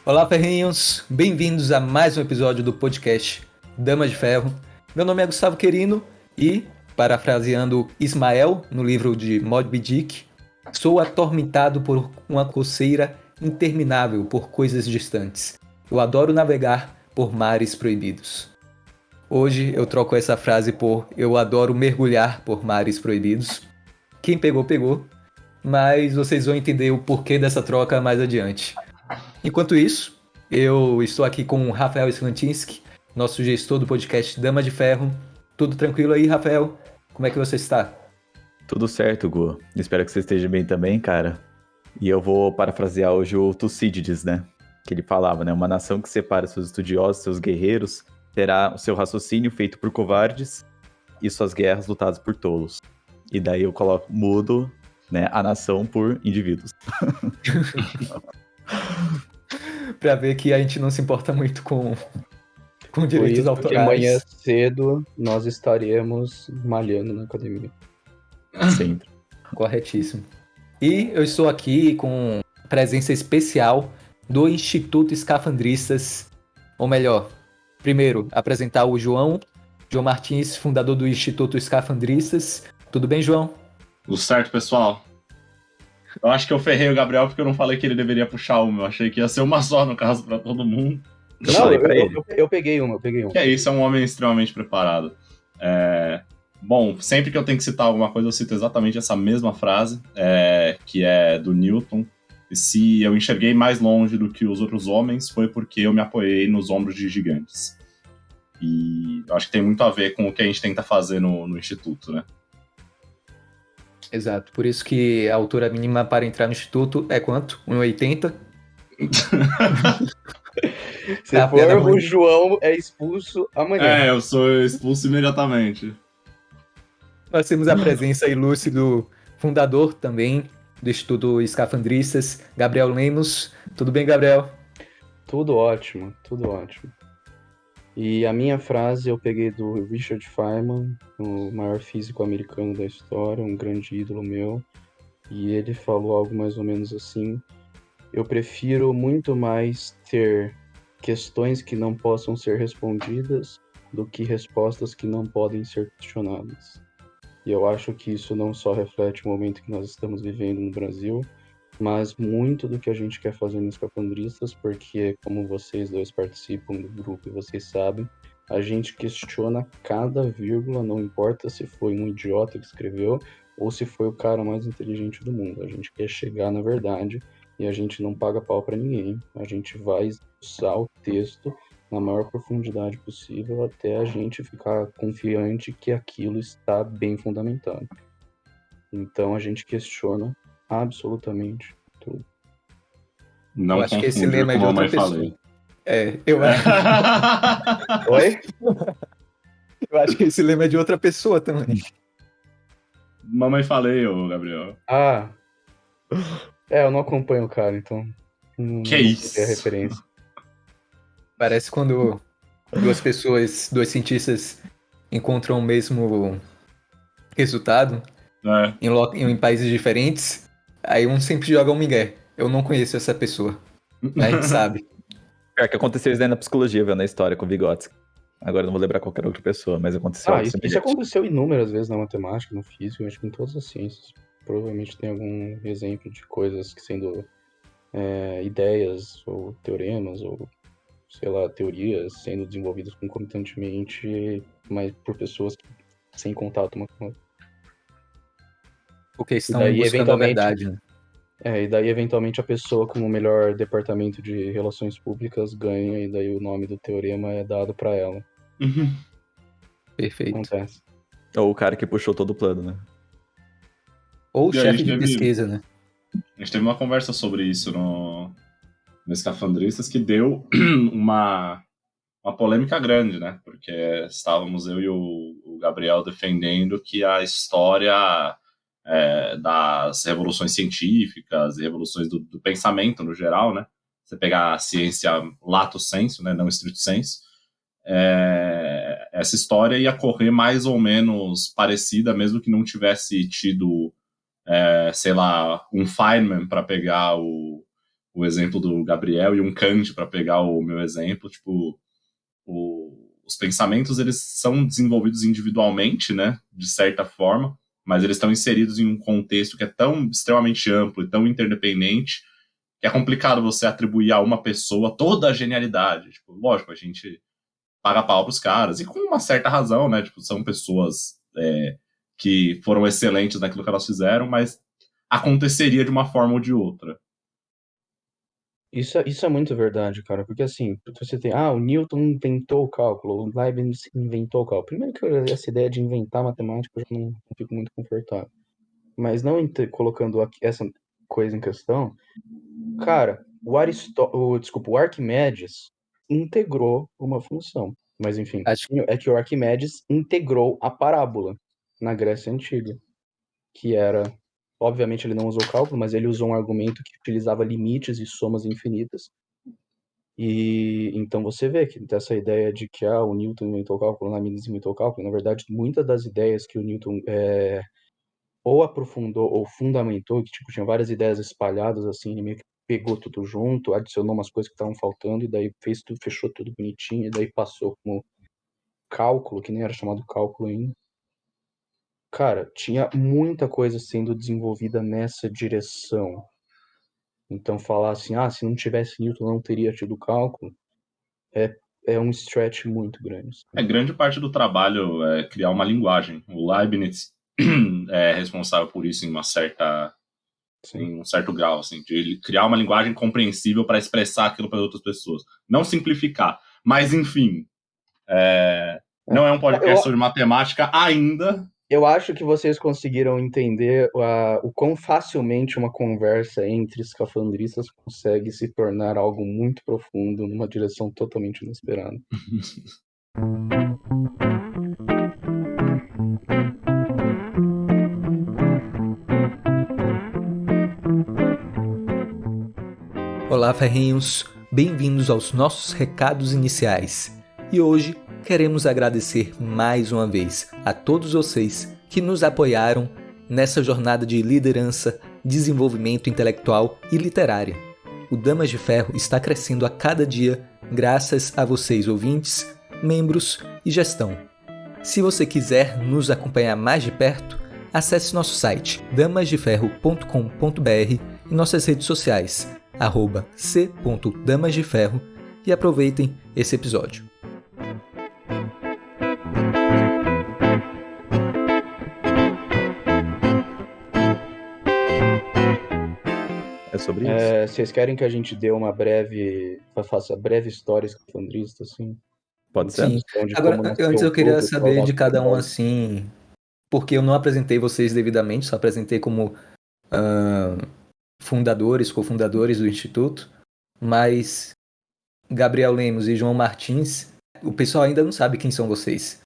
Olá, ferrinhos! Bem-vindos a mais um episódio do podcast Dama de Ferro. Meu nome é Gustavo Querino e, parafraseando Ismael no livro de Moby Dick, sou atormentado por uma coceira interminável por coisas distantes. Eu adoro navegar por mares proibidos. Hoje eu troco essa frase por eu adoro mergulhar por mares proibidos. Quem pegou, pegou, mas vocês vão entender o porquê dessa troca mais adiante. Enquanto isso, eu estou aqui com o Rafael Slantinski, nosso gestor do podcast Dama de Ferro. Tudo tranquilo aí, Rafael? Como é que você está? Tudo certo, Gu. Espero que você esteja bem também, cara. E eu vou parafrasear hoje o Tucídides, né? Que ele falava, né? Uma nação que separa seus estudiosos, seus guerreiros, terá o seu raciocínio feito por covardes e suas guerras lutadas por tolos. E daí eu coloco mudo, né? A nação por indivíduos. Pra ver que a gente não se importa muito com direitos Por isso que amanhã autorais. cedo nós estaremos malhando na academia. Sempre. Corretíssimo. E eu estou aqui com presença especial do Instituto Escafandristas. Ou melhor, primeiro, apresentar o João Martins, fundador do Instituto Escafandristas. Tudo bem, João? Tudo certo, pessoal? Eu acho que eu ferrei o Gabriel porque eu não falei que ele deveria puxar uma. Eu achei que ia ser uma só, no caso, pra todo mundo. Eu peguei uma. Que é isso, é um homem extremamente preparado. Bom, sempre que eu tenho que citar alguma coisa, eu cito exatamente essa mesma frase, que é do Newton. E se eu enxerguei mais longe do que os outros homens, foi porque eu me apoiei nos ombros de gigantes. E eu acho que tem muito a ver com o que a gente tenta fazer no Instituto, né? Exato, por isso que a altura mínima para entrar no Instituto é quanto? 1,80? Se for, o João é expulso amanhã. Eu sou expulso imediatamente. Nós temos a presença ilustre do fundador também do Instituto Escafandristas, Gabriel Lemos. Tudo bem, Gabriel? Tudo ótimo. E a minha frase eu peguei do Richard Feynman, o maior físico americano da história, um grande ídolo meu. E ele falou algo mais ou menos assim: eu prefiro muito mais ter questões que não possam ser respondidas do que respostas que não podem ser questionadas. E eu acho que isso não só reflete o momento que nós estamos vivendo no Brasil, mas muito do que a gente quer fazer nos Escafandristas, porque como vocês dois participam do grupo e vocês sabem, a gente questiona cada vírgula, não importa se foi um idiota que escreveu ou se foi o cara mais inteligente do mundo. A gente quer chegar na verdade e a gente não paga pau para ninguém. A gente vai usar o texto na maior profundidade possível até a gente ficar confiante que aquilo está bem fundamentado. Então a gente questiona absolutamente tudo. Não eu acho que esse confundir lema é com de a outra mamãe pessoa. falei. Oi? Eu acho que esse lema é de outra pessoa também. Mamãe falei, ô Gabriel. Ah, eu não acompanho o cara, então não Que vou isso? ter a referência. Parece quando dois cientistas encontram o mesmo resultado em países diferentes, aí um sempre joga um migué. Eu não conheço essa pessoa. A gente sabe. Pior que aconteceu isso daí na psicologia, viu, na história com o Vygotsky. Agora eu não vou lembrar qualquer outra pessoa, mas aconteceu algo Isso semelhante. aconteceu inúmeras vezes na matemática, no físico, acho que em todas as ciências. Provavelmente tem algum exemplo de coisas que sendo ideias ou teoremas ou, sei lá, teorias sendo desenvolvidas concomitantemente, mas por pessoas sem contato uma com a outra. Porque estão daí, buscando a eventualmente- verdade. Né? E daí, eventualmente, a pessoa com o melhor departamento de relações públicas ganha, e daí o nome do teorema é dado para ela. Perfeito. Acontece. Ou o cara que puxou todo o plano, né? Ou o E aí, chefe de pesquisa, né? A gente teve uma conversa sobre isso no Escafandristas que deu uma polêmica grande, né? Porque estávamos eu e o Gabriel defendendo que a história das revoluções científicas e revoluções do pensamento no geral, né? Você pegar a ciência lato sensu, né? Não stricto sensu, essa história ia correr mais ou menos parecida, mesmo que não tivesse tido sei lá, um Feynman para pegar o o exemplo do Gabriel e um Kant para pegar o meu exemplo, tipo, os pensamentos eles são desenvolvidos individualmente, né, de certa forma, mas eles estão inseridos em um contexto que é tão extremamente amplo e tão interdependente que é complicado você atribuir a uma pessoa toda a genialidade. Tipo, lógico, a gente paga pau pros caras, e com uma certa razão, né? Tipo, são pessoas que foram excelentes naquilo que elas fizeram, mas aconteceria de uma forma ou de outra. Isso é muito verdade, cara, porque assim, você tem, o Newton inventou o cálculo, o Leibniz inventou o cálculo. Primeiro que essa ideia de inventar matemática eu já não fico muito confortável. Mas não colocando essa coisa em questão, cara, o Arquimedes integrou uma função. Mas enfim, Acho é que o Arquimedes integrou a parábola na Grécia Antiga, que era, obviamente ele não usou cálculo, mas ele usou um argumento que utilizava limites e somas infinitas. E então você vê que essa ideia de que o Newton inventou o cálculo, o Leibniz inventou o cálculo, na verdade, muitas das ideias que o Newton ou aprofundou ou fundamentou, que tipo, tinha várias ideias espalhadas assim, ele meio que pegou tudo junto, adicionou umas coisas que estavam faltando, e daí fez tudo, fechou tudo bonitinho, e daí passou como cálculo, que nem era chamado cálculo ainda. Cara, tinha muita coisa sendo desenvolvida nessa direção. Então falar assim, se não tivesse Newton não teria tido cálculo, é um stretch muito grande. Grande parte do trabalho é criar uma linguagem. O Leibniz é responsável por isso em um certo grau, assim, de ele criar uma linguagem compreensível para expressar aquilo para outras pessoas. Não simplificar. Mas, enfim, não é um podcast sobre matemática ainda. Eu acho que vocês conseguiram entender o quão facilmente uma conversa entre escafandristas consegue se tornar algo muito profundo numa direção totalmente inesperada. Olá, ferrinhos! Bem-vindos aos nossos recados iniciais. E hoje queremos agradecer mais uma vez a todos vocês que nos apoiaram nessa jornada de liderança, desenvolvimento intelectual e literária. O Damas de Ferro está crescendo a cada dia graças a vocês, ouvintes, membros e gestão. Se você quiser nos acompanhar mais de perto, acesse nosso site damasdeferro.com.br e nossas redes sociais @c.damasdeferro e aproveitem esse episódio. É sobre isso? Vocês querem que a gente dê faça breve história escafandrista, assim? Pode ser? Sim. Agora, antes eu queria saber de cada um assim, porque eu não apresentei vocês devidamente, só apresentei como fundadores, cofundadores do Instituto, mas Gabriel Lemos e João Martins, o pessoal ainda não sabe quem são vocês.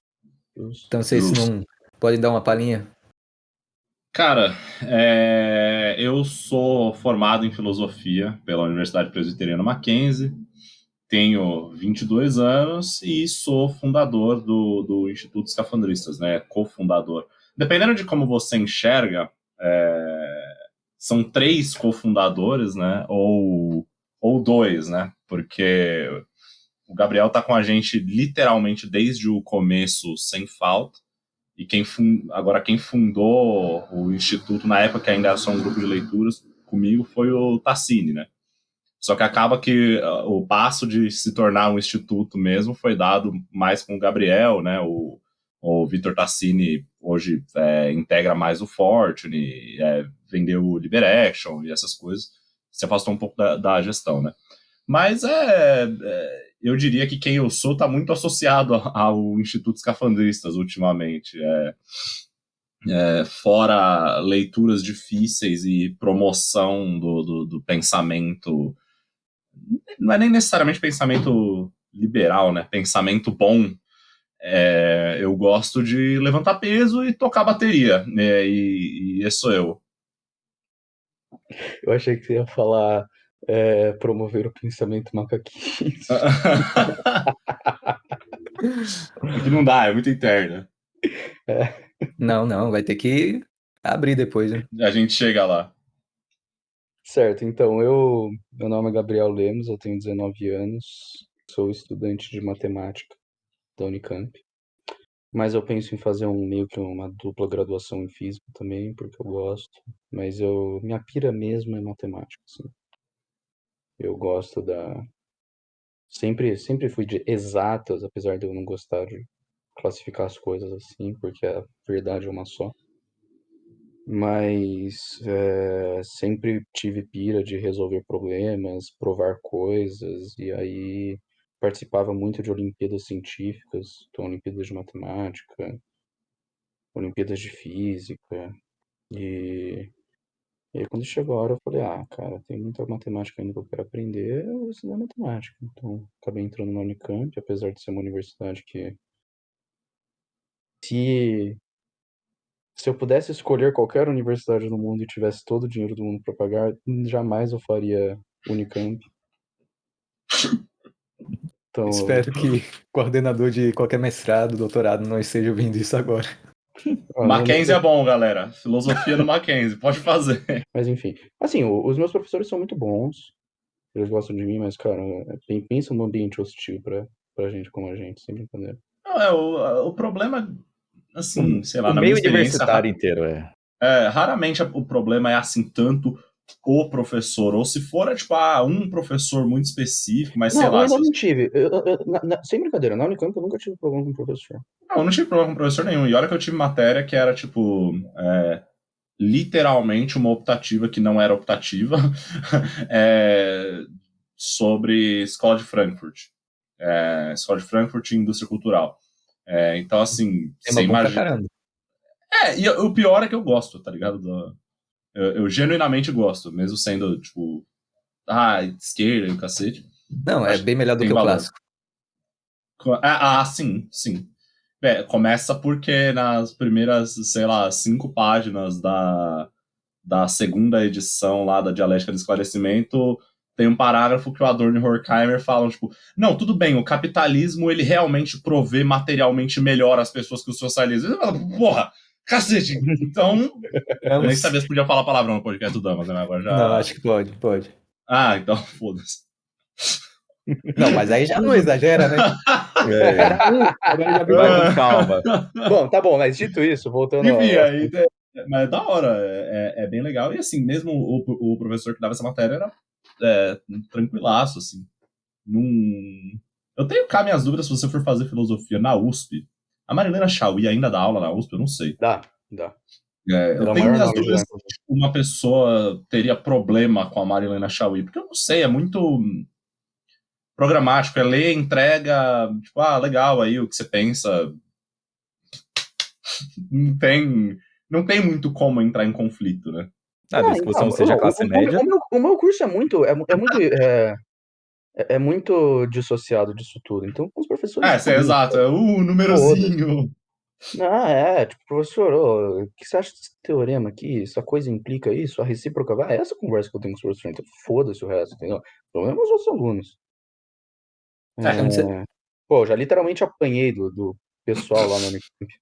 Então vocês não podem dar uma palhinha? Cara, eu sou formado em filosofia pela Universidade Presbiteriana Mackenzie, tenho 22 anos e sou fundador do Instituto Escafandristas, né? Cofundador. Dependendo de como você enxerga, são 3 cofundadores, né? Ou 2, né? Porque o Gabriel tá com a gente literalmente desde o começo, sem falta. E quem fundou o Instituto, na época que ainda era só um grupo de leituras, comigo foi o Tassini, né? Só que acaba que o passo de se tornar um instituto mesmo foi dado mais com o Gabriel, né? O Vitor Tassini hoje integra mais o Fortune, vendeu o Liberaction e essas coisas. Se afastou um pouco da gestão, né? Mas eu diria que quem eu sou está muito associado ao Instituto Escafandristas ultimamente. Fora leituras difíceis e promoção do pensamento, não é nem necessariamente pensamento liberal, né? Pensamento bom. Eu gosto de levantar peso e tocar bateria, né? E esse sou eu. Eu achei que você ia falar promover o pensamento macaquinho. Aqui não dá, é muito interna. Não, vai ter que abrir depois, né? A gente chega lá. Certo, então, meu nome é Gabriel Lemos, eu tenho 19 anos, sou estudante de matemática da Unicamp, mas eu penso em fazer meio que uma dupla graduação em física também, porque eu gosto, mas minha pira mesmo é matemática, assim. Eu gosto sempre fui de exatas, apesar de eu não gostar de classificar as coisas assim, porque a verdade é uma só. Mas sempre tive pira de resolver problemas, provar coisas, e aí participava muito de Olimpíadas científicas, então Olimpíadas de Matemática, Olimpíadas de Física, e, e aí quando chegou a hora eu falei, cara, tem muita matemática ainda que eu quero aprender, eu vou estudar matemática. Então acabei entrando na Unicamp, apesar de ser uma universidade que se Se eu pudesse escolher qualquer universidade no mundo e tivesse todo o dinheiro do mundo para pagar, jamais eu faria Unicamp. Então, Espero que o coordenador de qualquer mestrado, doutorado não esteja ouvindo isso agora. Mackenzie é bom, galera. Filosofia no Mackenzie, pode fazer. mas enfim. Assim, os meus professores são muito bons. Eles gostam de mim, mas, cara, pensa num ambiente hostil pra gente como a gente, sem brincadeira. Não, o problema, assim, sei lá, O na minha meio experiência, universitário inteiro é. raramente o problema é assim, tanto o professor, ou se for, tipo, um professor muito específico, mas sei Não, eu lá. ainda não tive. Sem brincadeira, na Unicamp eu nunca tive problema com o professor. Não, eu não tive problema com professor nenhum. E olha que eu tive matéria que era, tipo, literalmente uma optativa que não era optativa, sobre Escola de Frankfurt. Escola de Frankfurt e Indústria Cultural. Então, assim, Tema você bom pra imagina. caramba. E o pior é que eu gosto, tá ligado? Eu genuinamente gosto, mesmo sendo, tipo, esquerda e o cacete. Não, é Acho bem melhor do tem que o valor. clássico. Sim, sim. Começa porque nas primeiras, sei lá, 5 páginas da segunda edição lá da Dialética do Esclarecimento, tem um parágrafo que o Adorno e o Horkheimer falam, tipo, não, tudo bem, o capitalismo, ele realmente provê materialmente melhor as pessoas que o socialismo. Porra, cacete! Então, eu nem Vamos. sabia se podia falar palavrão no podcast do Damas, né? Agora Não, já... acho que pode. Então, foda-se. Não, mas aí já não exagera, né? É. Agora já Vai virou. com calma. Bom, tá bom, mas dito isso, voltando Enfim, ao aí, assunto. mas é da hora, é bem legal. E assim, mesmo o professor que dava essa matéria era tranquilaço, assim. Num... Eu tenho cá minhas dúvidas se você for fazer filosofia na USP. A Marilena Chauí ainda dá aula na USP? Eu não sei. Dá. Eu Ela é o tenho maior minhas nome de lá, dúvidas inclusive. se uma pessoa teria problema com a Marilena Chauí, porque eu não sei, é muito programático, é ler, entrega, tipo, legal aí o que você pensa. Não tem muito como entrar em conflito, né? Desde que você não seja Não, classe média. o meu curso é muito dissociado disso tudo. Então, os professores É sabem. exato, Foda-se. númerozinho. Não, tipo, professor, o que você acha desse teorema aqui? Essa coisa implica isso? A recíproca vai? É essa conversa que eu tenho com os professores. Então, foda-se o resto, entendeu? O problema é os outros alunos. Eu não sei. Pô, já literalmente apanhei do pessoal lá na Unicamp.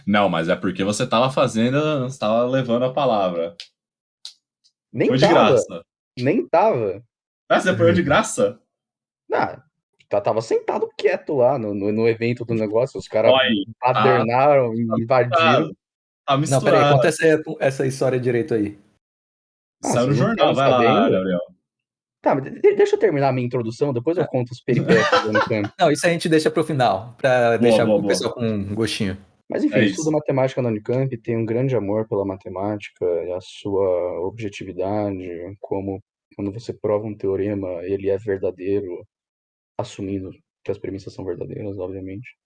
Não, mas é porque você tava levando a palavra. Nem Foi de tava, graça. nem tava. Você apoiou de graça? Ah, tava sentado quieto lá no evento do negócio. Os caras Olha aí, tá badernaram, invadiram. misturado. Tá Não, peraí, misturado. conta essa história direito aí. Ah, Saiu no vocês não jornal, ficaram vai lá, sabendo? Gabriel. Tá, mas deixa eu terminar a minha introdução, depois eu conto as peripécias da Unicamp. Não, isso a gente deixa pro final, pra Boa, deixar boa, o boa. pessoal com um gostinho. Mas enfim, É estudo isso. matemática na Unicamp, tenho um grande amor pela matemática e a sua objetividade, como quando você prova um teorema, ele é verdadeiro, assumindo que as premissas são verdadeiras, obviamente.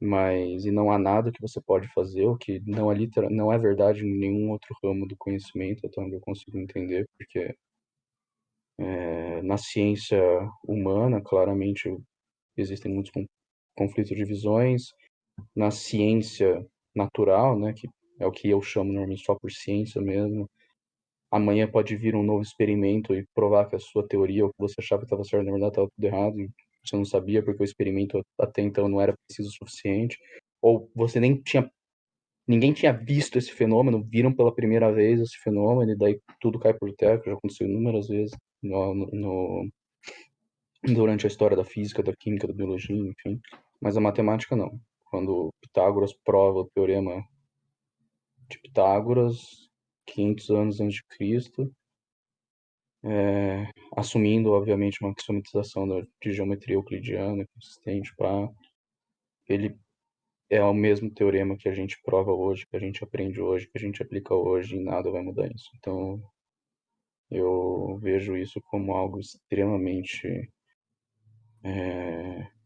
E não há nada que você pode fazer, o que não é verdade em nenhum outro ramo do conhecimento, até onde eu consigo entender, porque na ciência humana, claramente, existem muitos conflitos de visões. Na ciência natural, né, que é o que eu chamo normalmente só por ciência mesmo, amanhã pode vir um novo experimento e provar que a sua teoria, o que você achava que estava certo, na verdade estava tudo errado, e você não sabia porque o experimento até então não era preciso o suficiente, ou você nem tinha ninguém tinha visto esse fenômeno, viram pela primeira vez esse fenômeno, e daí tudo cai por terra, que já aconteceu inúmeras vezes durante a história da física, da química, da biologia, enfim. Mas a matemática não. Quando Pitágoras prova o teorema de Pitágoras, 500 anos antes de Cristo, assumindo, obviamente, uma axiomização de geometria euclidiana consistente, ele é o mesmo teorema que a gente prova hoje, que a gente aprende hoje, que a gente aplica hoje, e nada vai mudar isso. Então, eu vejo isso como algo extremamente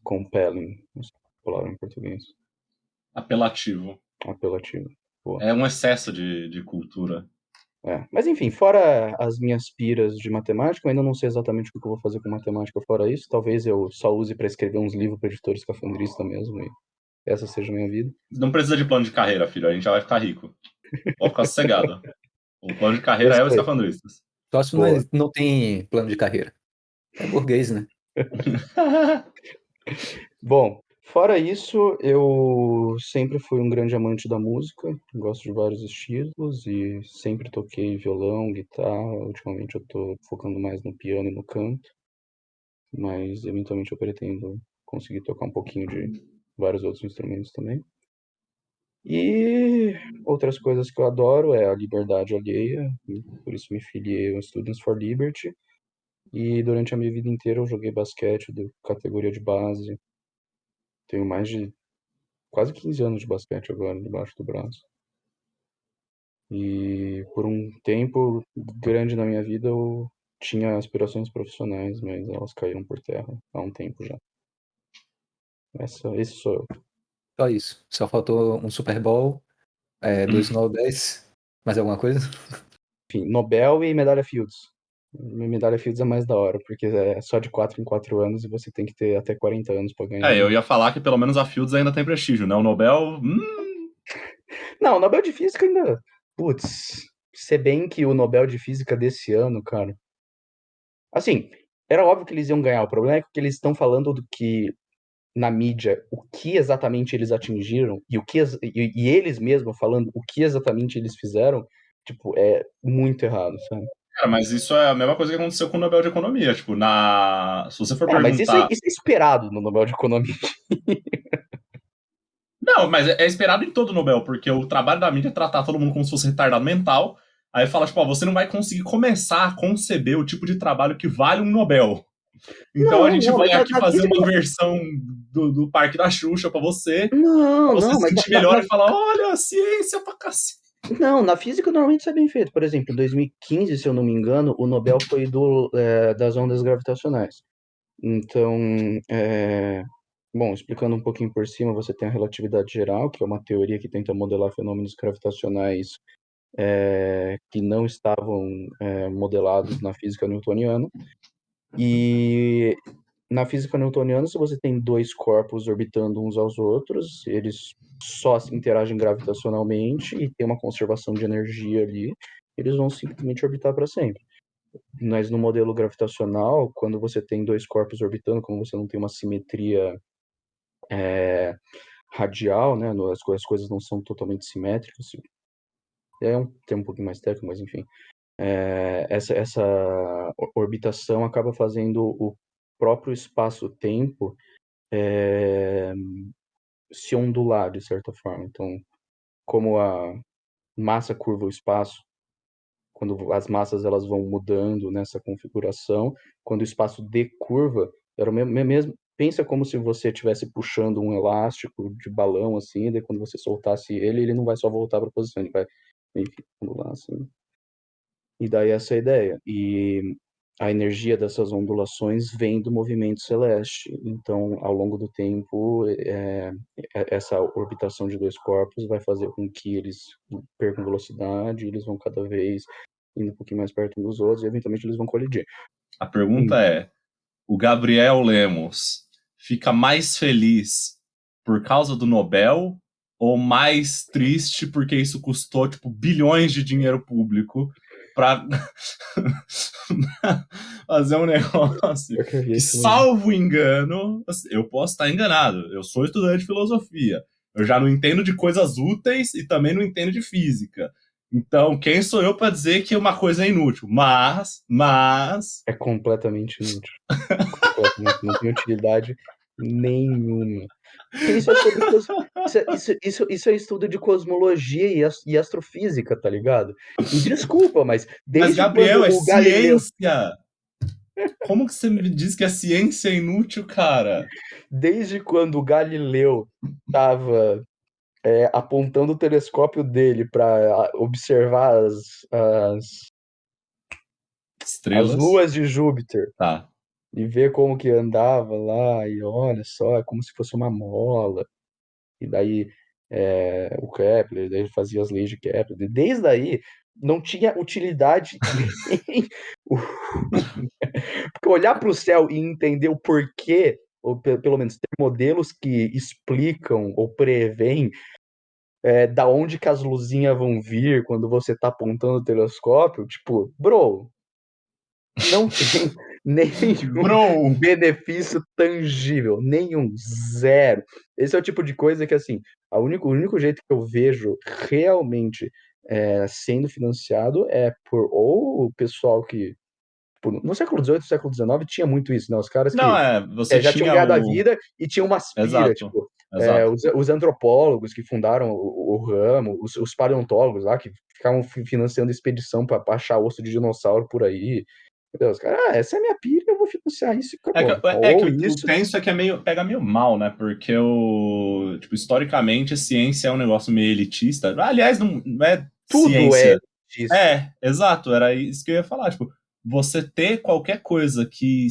compelling, não sei a palavra em português, Apelativo. apelativo. Boa. É um excesso de cultura. Mas enfim, fora as minhas piras de matemática, eu ainda não sei exatamente o que eu vou fazer com matemática fora isso. Talvez eu só use para escrever uns livros para editor escafandrista mesmo, e essa seja a minha vida. Não precisa de plano de carreira, filho. A gente já vai ficar rico. Pode ficar sossegado. O plano de carreira é os escafandristas. Só se não tem plano de carreira. É burguês, né? Bom, fora isso, eu sempre fui um grande amante da música, gosto de vários estilos e sempre toquei violão, guitarra. Ultimamente eu tô focando mais no piano e no canto, mas eventualmente eu pretendo conseguir tocar um pouquinho de vários outros instrumentos também. E outras coisas que eu adoro é a liberdade alheia, por isso me filiei ao Students for Liberty. E durante a minha vida inteira eu joguei basquete de categoria de base. Tenho mais de quase 15 anos de basquete agora debaixo do braço. E por um tempo grande na minha vida eu tinha aspirações profissionais, mas elas caíram por terra há um tempo já. Esse sou eu. Só isso. Só faltou um Super Bowl, 2 Nobéis. Mais alguma coisa? Enfim, Nobel e medalha Fields. Medalha Fields é mais da hora, porque é só de 4 em 4 anos e você tem que ter até 40 anos pra ganhar. Eu ia falar que pelo menos a Fields ainda tem prestígio, né? O Nobel. Não, o Nobel de Física ainda. Putz, se bem que o Nobel de Física desse ano, cara. Assim, era óbvio que eles iam ganhar. O problema é que eles estão falando do que, na mídia, o que exatamente eles atingiram e eles mesmos falando o que exatamente eles fizeram, tipo, é muito errado, sabe? Cara, mas isso é a mesma coisa que aconteceu com o Nobel de Economia. Tipo, se você for Mas perguntar. isso é esperado no Nobel de Economia. Não, mas é esperado em todo o Nobel, porque o trabalho da mídia é tratar todo mundo como se fosse retardado mental. Aí fala, tipo, você não vai conseguir começar a conceber o tipo de trabalho que vale um Nobel. Então a gente vai aqui fazer uma versão do Parque da Xuxa pra você. Pra você se sentir melhor e falar, olha, ciência pra cacete. Não, na física normalmente isso é bem feito. Por exemplo, em 2015, se eu não me engano, o Nobel foi das ondas gravitacionais. Então, bom, explicando um pouquinho por cima, você tem a relatividade geral, que é uma teoria que tenta modelar fenômenos gravitacionais que não estavam modelados na física newtoniana. E na física newtoniana, se você tem dois corpos orbitando uns aos outros, eles só interagem gravitacionalmente e tem uma conservação de energia ali, eles vão simplesmente orbitar para sempre. Mas no modelo gravitacional, quando você tem dois corpos orbitando, como você não tem uma simetria radial, né, as coisas não são totalmente simétricas, tem um pouquinho mais técnico, mas enfim, essa orbitação acaba fazendo o próprio espaço-tempo se ondular de certa forma. Então, como a massa curva o espaço, quando as massas elas vão mudando nessa configuração, quando o espaço decurva, era o mesmo. Pensa como se você estivesse puxando um elástico de balão assim, e daí quando você soltasse ele não vai só voltar para a posição, ele vai, enfim, ondular assim. E daí essa é a ideia. E a energia dessas ondulações vem do movimento celeste. Então, ao longo do tempo, essa orbitação de dois corpos vai fazer com que eles percam velocidade, eles vão cada vez indo um pouquinho mais perto uns dos outros e eventualmente eles vão colidir. A pergunta é, o Gabriel Lemos fica mais feliz por causa do Nobel ou mais triste porque isso custou, tipo, bilhões de dinheiro público pra fazer um negócio que, salvo engano, eu posso estar enganado, eu sou estudante de filosofia, Eu já não entendo de coisas úteis e também não entendo de física. Então, quem sou eu para dizer que uma coisa é inútil? Mas... É completamente inútil. Completamente, não tem utilidade nenhuma. Porque isso é sobre isso é estudo de cosmologia e astrofísica, tá ligado? Me desculpa, mas Mas, desde quando Gabriel, é o Galileu, ciência! Como que você me diz que a ciência é inútil, cara? desde quando o Galileu estava apontando o telescópio dele para observar as Estrelas? luas de Júpiter Tá. e ver como que andava lá, e olha só, é como se fosse uma mola. E daí o Kepler, daí ele fazia as leis de Kepler. E desde aí não tinha utilidade nem porque olhar para o céu e entender o porquê, ou pelo menos ter modelos que explicam ou preveem da onde que as luzinhas vão vir quando você tá apontando o telescópio, tipo, bro, não tem nenhum Bro! benefício tangível, nenhum, zero. Esse é o tipo de coisa que, assim, o único jeito que eu vejo realmente sendo financiado é por ou o pessoal que, tipo, no século XVIII, século XIX, tinha muito isso, né? Os caras Não, que você já tinham tinha ganhado a o... vida e tinham uma aspira, Exato, tipo, exato. os antropólogos que fundaram o ramo, os paleontólogos lá que ficavam financiando expedição para achar osso de dinossauro por aí. Meu Deus, cara, essa é a minha pira, eu vou financiar isso e acabou. É que Ou o isso, tenso é que pega meio mal, né? Porque tipo, historicamente, ciência é um negócio meio elitista. Aliás, não é tudo é ciência. elitista. Exato, era isso que eu ia falar. Tipo, você ter qualquer coisa que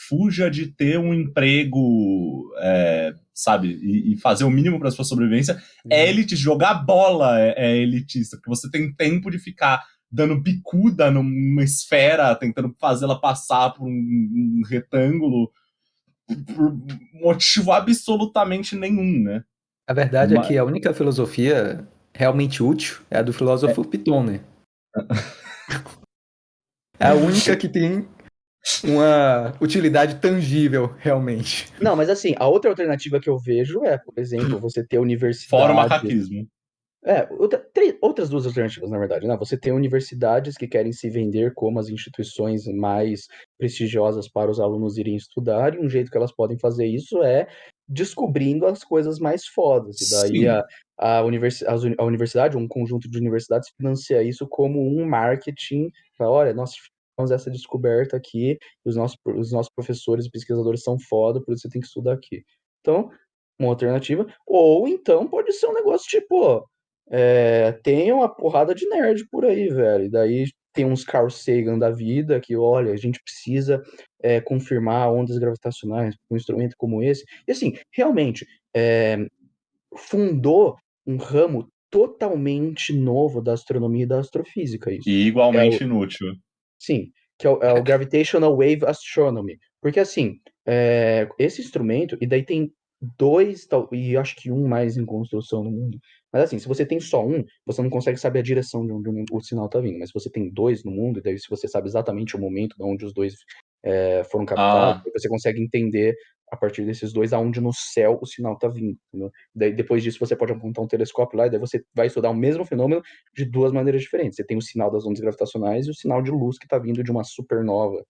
fuja de ter um emprego, sabe, e fazer o mínimo para sua sobrevivência é elitista. Jogar bola é elitista, porque você tem tempo de ficar dando bicuda numa esfera, tentando fazê-la passar por um retângulo, por motivo absolutamente nenhum, né? A verdade é Mas, que a única filosofia realmente útil é a do filósofo Piton, né? É a única que tem uma utilidade tangível, realmente. Não, mas assim, a outra alternativa que eu vejo é, por exemplo, você ter fora o universidades. macaquismo. Outras duas alternativas, na verdade, né? Você tem universidades que querem se vender como as instituições mais prestigiosas para os alunos irem estudar, e um jeito que elas podem fazer isso é descobrindo as coisas mais fodas. E daí Sim. a universidade, um conjunto de universidades, financia isso como um marketing. Fala, olha, nós fizemos essa descoberta aqui, os nossos professores e pesquisadores são foda, por isso você tem que estudar aqui. Então, uma alternativa. Ou então pode ser um negócio tipo. Tem uma porrada de nerd por aí, velho. E daí tem uns Carl Sagan da vida que, olha, a gente precisa confirmar ondas gravitacionais com um instrumento como esse. E assim, realmente, fundou um ramo totalmente novo da astronomia e da astrofísica, isso. E É o, igualmente inútil. sim, que é o Gravitational Wave Astronomy. Porque assim, esse instrumento, e daí tem dois, e acho que um mais em construção no mundo. Mas assim, se você tem só um, você não consegue saber a direção de onde o sinal está vindo. Mas se você tem dois no mundo, e daí se você sabe exatamente o momento de onde os dois foram captados, você consegue entender a partir desses dois aonde no céu o sinal está vindo. Entendeu? Daí, depois disso, você pode apontar um telescópio lá, e daí você vai estudar o mesmo fenômeno de duas maneiras diferentes. Você tem o sinal das ondas gravitacionais e o sinal de luz que está vindo de uma supernova.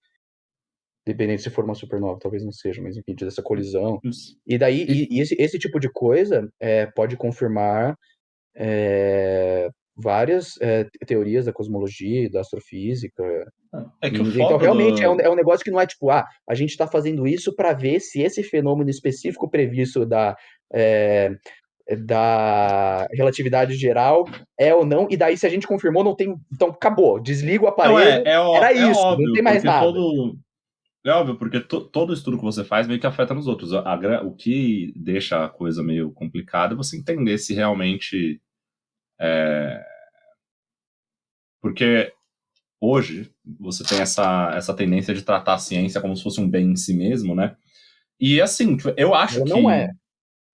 Dependendo se for uma supernova, talvez não seja, mas enfim, dessa colisão. E daí, E, esse tipo de coisa pode confirmar várias teorias da cosmologia e da astrofísica. É que o Então, foda realmente, é um, do. é um negócio que não é tipo, a gente está fazendo isso para ver se esse fenômeno específico previsto da relatividade geral ou não, e daí se a gente confirmou, não tem. Então, acabou, desliga o Não, aparelho, era é isso, não óbvio, tem mais porque nada. todo. É óbvio, porque todo estudo que você faz meio que afeta nos outros. O que deixa a coisa meio complicada é você entender se realmente. Porque hoje você tem essa tendência de tratar a ciência como se fosse um bem em si mesmo, né? E assim, tipo, eu acho Ela não é, que.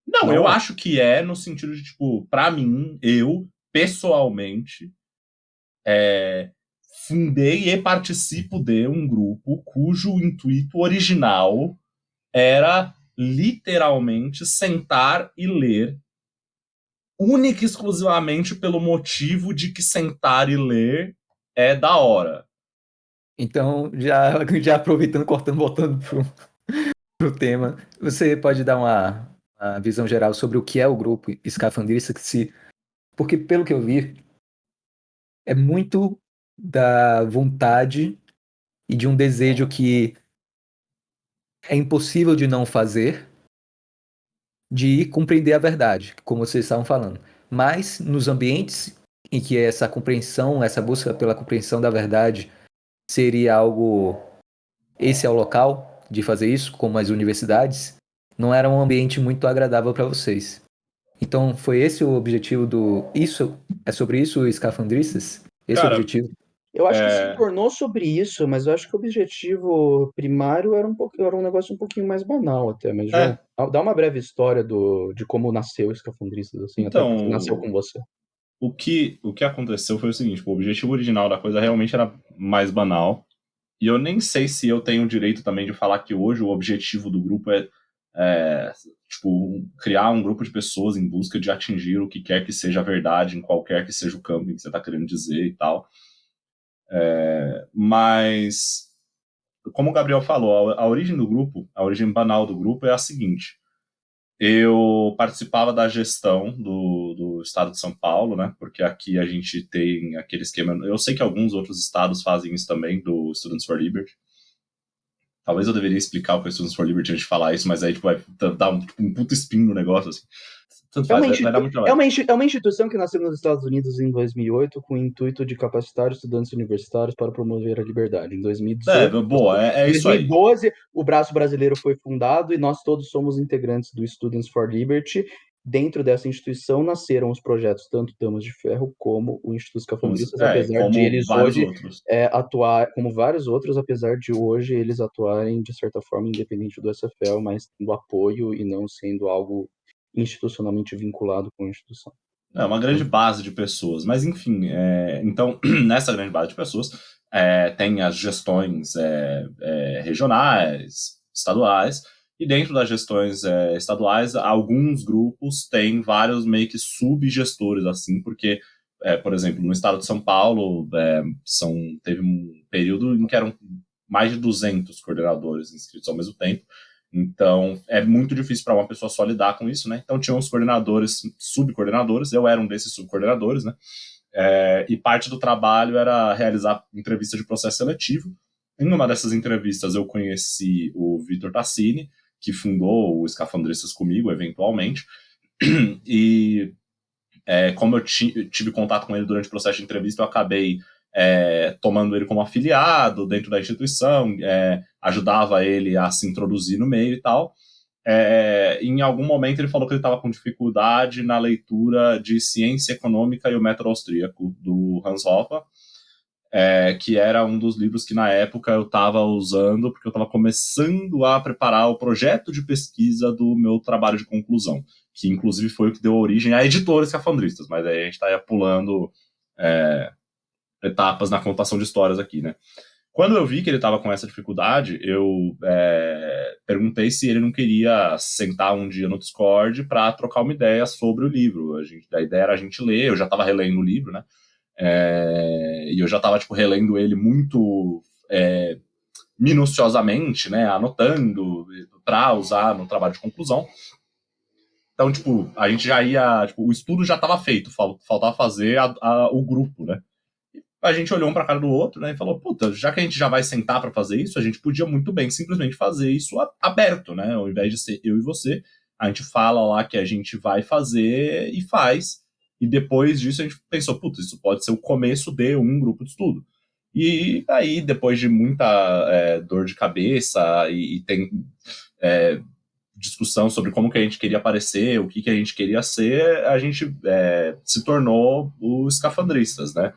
Não, não eu é. acho que no sentido de, tipo, pra mim, eu, pessoalmente, fundei e participo de um grupo cujo intuito original era literalmente sentar e ler única e exclusivamente pelo motivo de que sentar e ler é da hora. Então, já aproveitando, cortando, voltando pro tema, você pode dar uma visão geral sobre o que é o grupo Escafandrista, porque pelo que eu vi, é muito da vontade e de um desejo que é impossível de não fazer, de compreender a verdade, como vocês estavam falando. Mas nos ambientes em que essa compreensão, essa busca pela compreensão da verdade seria algo, esse é o local de fazer isso, como as universidades, não era um ambiente muito agradável para vocês. Então, foi esse o objetivo isso, é sobre isso, Escafandristas? Esse é o Cara, objetivo? Eu acho que se tornou sobre isso, mas eu acho que o objetivo primário era um negócio um pouquinho mais banal até. Mas, João, dá uma breve história de como nasceu o Escafandristas, assim, até porque nasceu com você. O que aconteceu foi o seguinte, o objetivo original da coisa realmente era mais banal, e eu nem sei se eu tenho o direito também de falar que hoje o objetivo do grupo é tipo, criar um grupo de pessoas em busca de atingir o que quer que seja a verdade, em qualquer que seja o campo em que você está querendo dizer e tal. Mas, como o Gabriel falou, a origem do grupo, a origem banal do grupo é a seguinte: eu participava da gestão do estado de São Paulo, né? Porque aqui a gente tem aquele esquema. Eu sei que alguns outros estados fazem isso também, do Students for Liberty. Talvez eu deveria explicar o que é Students for Liberty antes de falar isso, mas aí tipo, vai dar um puto spin no negócio, assim. Tanto faz, vai dar muito trabalho. É uma instituição que nasceu nos Estados Unidos em 2008 com o intuito de capacitar estudantes universitários para promover a liberdade. Em 2018, Boa, é isso aí. Em 2012, o braço brasileiro foi fundado e nós todos somos integrantes do Students for Liberty. Dentro dessa instituição nasceram os projetos tanto Damas de Ferro como o Instituto Escafandristas, apesar de eles hoje atuar, como vários outros, apesar de hoje eles atuarem de certa forma independente do SFL, mas tendo apoio e não sendo algo institucionalmente vinculado com a instituição. É uma grande base de pessoas, mas enfim, então nessa grande base de pessoas tem as gestões regionais, estaduais, e dentro das gestões estaduais, alguns grupos têm vários meio que subgestores, assim, porque, por exemplo, no estado de São Paulo, teve um período em que eram mais de 200 coordenadores inscritos ao mesmo tempo. Então, é muito difícil para uma pessoa só lidar com isso, né? Então, tinham os coordenadores, subcoordenadores, eu era um desses subcoordenadores, né? E parte do trabalho era realizar entrevista de processo seletivo. Em uma dessas entrevistas, eu conheci o Vitor Tassini, que fundou o Escafandristas comigo, eventualmente. E como eu tive contato com ele durante o processo de entrevista, eu acabei tomando ele como afiliado dentro da instituição, ajudava ele a se introduzir no meio e tal. Em algum momento ele falou que ele estava com dificuldade na leitura de Ciência Econômica e o Método Austríaco, do Hans Hoppe, que era um dos livros que na época eu estava usando, porque eu estava começando a preparar o projeto de pesquisa do meu trabalho de conclusão, que inclusive foi o que deu origem a Editores Escafandristas, mas aí a gente está pulando etapas na contação de histórias aqui, né? Quando eu vi que ele estava com essa dificuldade, eu perguntei se ele não queria sentar um dia no Discord para trocar uma ideia sobre o livro. A ideia era a gente ler, eu já estava relendo o livro, né? E eu já estava relendo ele muito minuciosamente, né? Anotando para usar no trabalho de conclusão. Então, a gente já ia... o estudo já estava feito, faltava fazer o grupo, né? A gente olhou um para a cara do outro, né, e falou, puta, já que a gente já vai sentar para fazer isso, a gente podia muito bem simplesmente fazer isso aberto, né, ao invés de ser eu e você, a gente fala lá que a gente vai fazer e faz, e depois disso a gente pensou, puta, isso pode ser o começo de um grupo de estudo. E aí, depois de muita dor de cabeça e tem discussão sobre como que a gente queria aparecer, o que a gente queria ser, a gente se tornou os Escafandristas, né.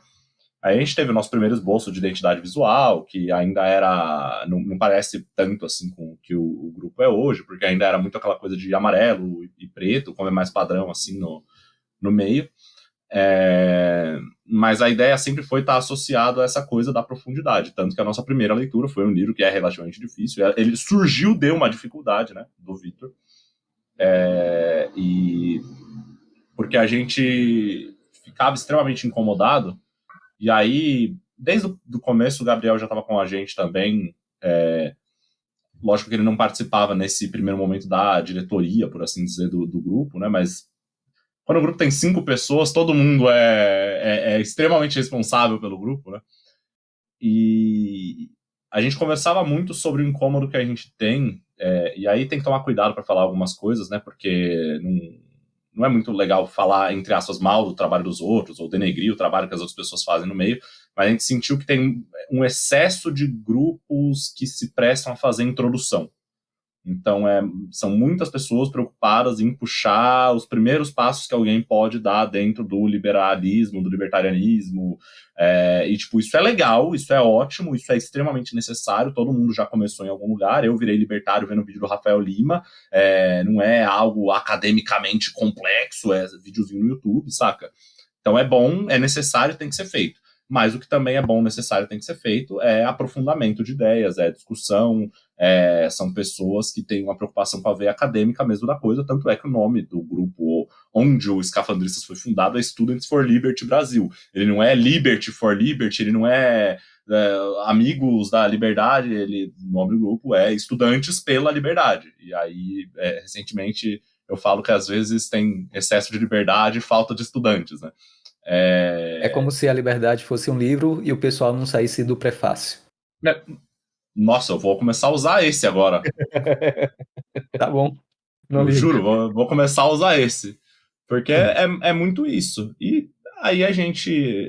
Aí a gente teve o nosso primeiro esboço de identidade visual, que ainda era... Não parece tanto assim com o que o grupo é hoje, porque ainda era muito aquela coisa de amarelo e preto, como é mais padrão assim no meio. Mas a ideia sempre foi estar associado a essa coisa da profundidade, tanto que a nossa primeira leitura foi um livro que é relativamente difícil. Ele surgiu de uma dificuldade, né, do Vitor. E porque a gente ficava extremamente incomodado, e aí, desde o começo, o Gabriel já estava com a gente também. Lógico que ele não participava nesse primeiro momento da diretoria, por assim dizer, do grupo, né? Mas quando o grupo tem 5 pessoas, todo mundo é extremamente responsável pelo grupo, né? E a gente conversava muito sobre o incômodo que a gente tem, e aí tem que tomar cuidado para falar algumas coisas, né? Porque não é muito legal falar, entre aspas, mal do trabalho dos outros, ou denegrir o trabalho que as outras pessoas fazem no meio, mas a gente sentiu que tem um excesso de grupos que se prestam a fazer introdução. Então, são muitas pessoas preocupadas em puxar os primeiros passos que alguém pode dar dentro do liberalismo, do libertarianismo. E, tipo, isso é legal, isso é ótimo, isso é extremamente necessário. Todo mundo já começou em algum lugar. Eu virei libertário vendo o vídeo do Rafael Lima. Não é algo academicamente complexo, é videozinho no YouTube, saca? Então, é bom, é necessário, tem que ser feito. Mas o que também é bom, necessário, tem que ser feito é aprofundamento de ideias, discussão. São pessoas que têm uma preocupação com a veia acadêmica mesmo da coisa, tanto é que o nome do grupo onde o Escafandristas foi fundado é Students for Liberty Brasil. Ele não é Liberty for Liberty, ele não é Amigos da Liberdade, o nome do grupo é Estudantes pela Liberdade. E aí, recentemente, eu falo que às vezes tem excesso de liberdade e falta de estudantes, né? É como se a liberdade fosse um livro e o pessoal não saísse do prefácio. Nossa, eu vou começar a usar esse agora. Tá bom. Não Eu ligo. juro, vou começar a usar esse. Porque é muito isso. E aí a gente.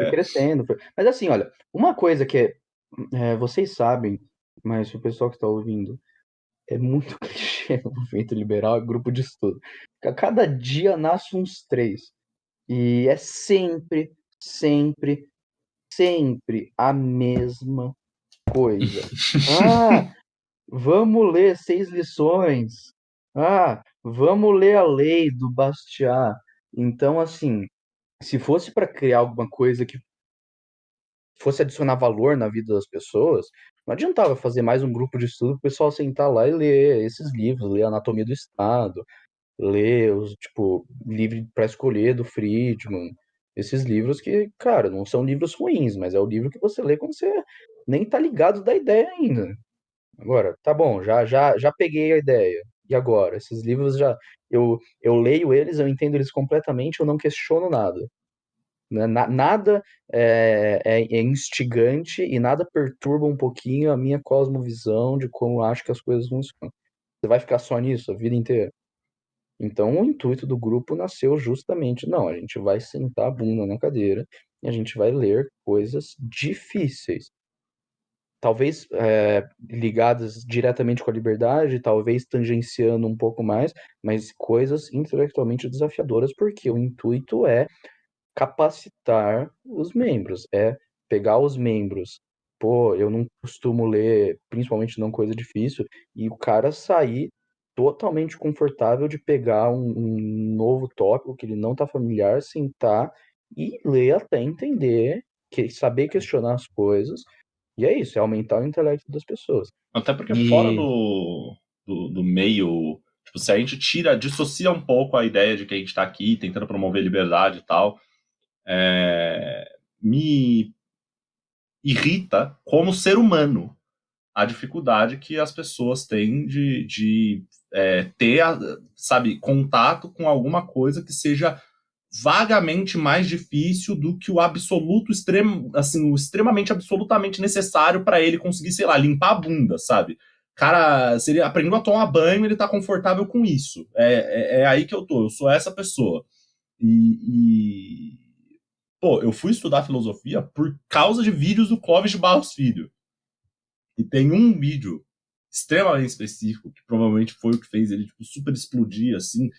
Foi crescendo. Mas assim, olha, uma coisa que vocês sabem, mas o pessoal que está ouvindo, é muito clichê no movimento liberal, é grupo de estudo. Cada dia nasce uns 3. E é sempre, sempre, sempre a mesma coisa. Vamos ler 6 lições. Vamos ler a lei do Bastiat. Então, assim, se fosse para criar alguma coisa que fosse adicionar valor na vida das pessoas, não adiantava fazer mais um grupo de estudo para o pessoal sentar lá e ler esses livros, ler Anatomia do Estado, ler os, tipo, livro para escolher do Friedman, esses livros que, cara, não são livros ruins, mas é o livro que você lê quando você nem tá ligado da ideia ainda. Agora, tá bom, já peguei a ideia. E agora? Esses livros eu leio eles, eu entendo eles completamente, eu não questiono nada. Né? Nada é instigante e nada perturba um pouquinho a minha cosmovisão de como eu acho que as coisas funcionam. Você vai ficar só nisso a vida inteira? Então, o intuito do grupo nasceu justamente, não, a gente vai sentar a bunda na cadeira e a gente vai ler coisas difíceis. Talvez ligadas diretamente com a liberdade, talvez tangenciando um pouco mais, mas coisas intelectualmente desafiadoras, porque o intuito é capacitar os membros, é pegar os membros. Pô, eu não costumo ler, principalmente não coisa difícil, e o cara sair totalmente confortável de pegar um novo tópico que ele não tá familiar, sentar e ler até entender, saber questionar as coisas. E é isso, é aumentar o intelecto das pessoas. Até porque fora do meio. Tipo, se a gente dissocia um pouco a ideia de que a gente está aqui tentando promover liberdade e tal, me irrita como ser humano a dificuldade que as pessoas têm de ter, sabe, contato com alguma coisa que seja vagamente mais difícil do que o absoluto extremo, assim, o extremamente absolutamente necessário para ele conseguir, sei lá, limpar a bunda, sabe? Cara, se ele aprendeu a tomar banho, ele tá confortável com isso. É aí que eu tô, eu sou essa pessoa. Pô, eu fui estudar filosofia por causa de vídeos do Clóvis de Barros Filho. E tem um vídeo extremamente específico, que provavelmente foi o que fez ele tipo, super explodir, assim.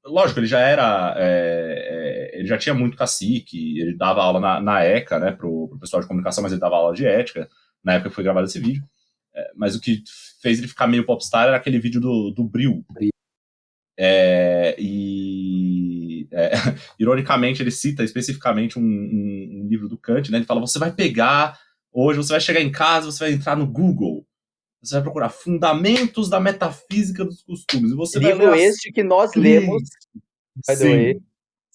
Lógico, ele já era. Ele já tinha muito cacique, ele dava aula na ECA, né, pro pessoal de comunicação, mas ele dava aula de ética, na época que foi gravado esse vídeo. Mas o que fez ele ficar meio popstar era aquele vídeo do Bril. Ironicamente, ele cita especificamente um livro do Kant, né? Ele fala: você vai pegar, hoje você vai chegar em casa, você vai entrar no Google, você vai procurar fundamentos da metafísica dos costumes. E você livro vai ler este que nós lemos By the way,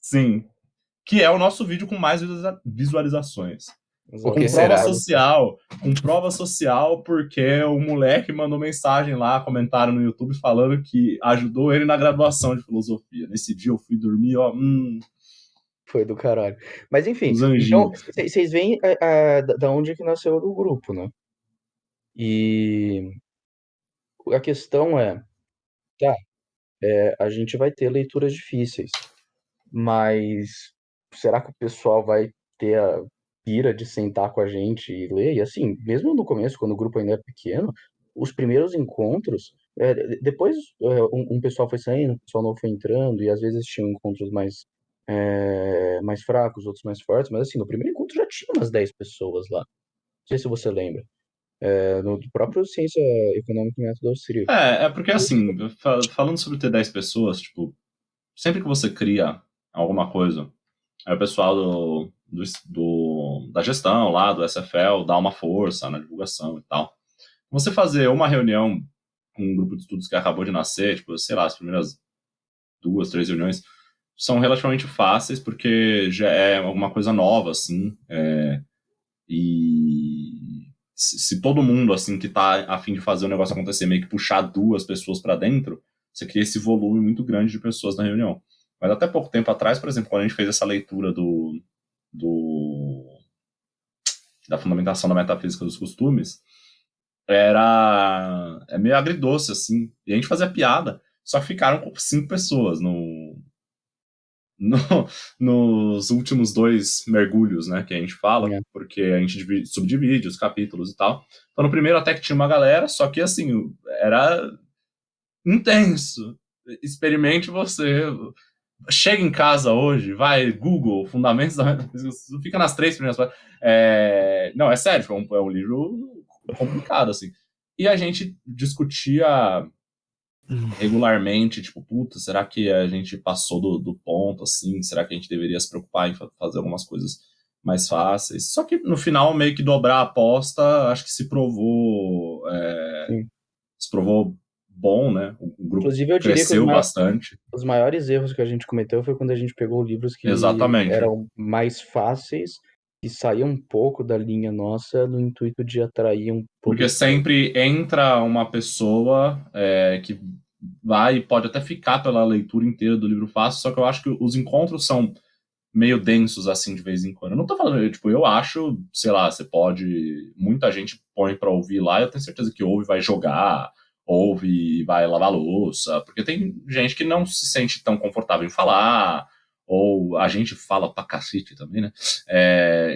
Sim. Que é o nosso vídeo com mais visualizações. Por que Com prova será? social. Com prova social, porque o moleque mandou mensagem lá, comentário no YouTube, falando que ajudou ele na graduação de filosofia. Nesse dia eu fui dormir, ó. foi do caralho. Mas enfim, Os então, anjinhos. vocês veem da onde que nasceu o grupo, né? E a questão tá, a gente vai ter leituras difíceis, mas será que o pessoal vai ter a pira de sentar com a gente e ler? E assim, mesmo no começo, quando o grupo ainda é pequeno, os primeiros encontros, depois um pessoal foi saindo, um pessoal novo foi entrando, e às vezes tinham encontros mais fracos, outros mais fortes, mas assim, no primeiro encontro já tinha umas 10 pessoas lá. Não sei se você lembra. No próprio Ciência Econômica e Método Austríaco. É porque assim, falando sobre ter 10 pessoas, tipo, sempre que você cria alguma coisa, aí o pessoal da gestão lá, do SFL, dá uma força na divulgação e tal. Você fazer uma reunião com um grupo de estudos que acabou de nascer, tipo, sei lá, as primeiras 2, 3 reuniões, são relativamente fáceis, porque já é alguma coisa nova, assim, e se todo mundo, assim, que tá a fim de fazer o negócio acontecer, meio que puxar 2 pessoas para dentro, você cria esse volume muito grande de pessoas na reunião. Mas até pouco tempo atrás, por exemplo, quando a gente fez essa leitura do da fundamentação da metafísica dos costumes, é meio agridoce, assim. E a gente fazia piada, só que ficaram com 5 pessoas no, nos últimos 2 mergulhos, né, que a gente fala, É. porque a gente subdivide os capítulos e tal. Então, no primeiro até que tinha uma galera, só que, assim, era intenso. Experimente você. Chega em casa hoje, vai, Google, Fundamentos da Metafísica, fica nas 3 primeiras páginas. Não, é sério, é um livro complicado, assim. E a gente discutia regularmente, tipo, puta, será que a gente passou do ponto, assim? Será que a gente deveria se preocupar em fazer algumas coisas mais fáceis? Só que no final, meio que dobrar a aposta, acho que Sim. se provou bom, né? O grupo Inclusive, eu diria que cresceu bastante. os maiores erros que a gente cometeu foi quando a gente pegou livros que Exatamente. eram mais fáceis e saíam um pouco da linha nossa no intuito de atrair um Porque público. sempre entra uma pessoa que vai e pode até ficar pela leitura inteira do livro fácil, só que eu acho que os encontros são meio densos, assim, de vez em quando. Eu não tô falando, tipo, eu acho, sei lá, você pode. Muita gente põe pra ouvir lá, eu tenho certeza que ouve e vai jogar, ouve e vai lavar louça, porque tem gente que não se sente tão confortável em falar, ou a gente fala pra cacete também, né?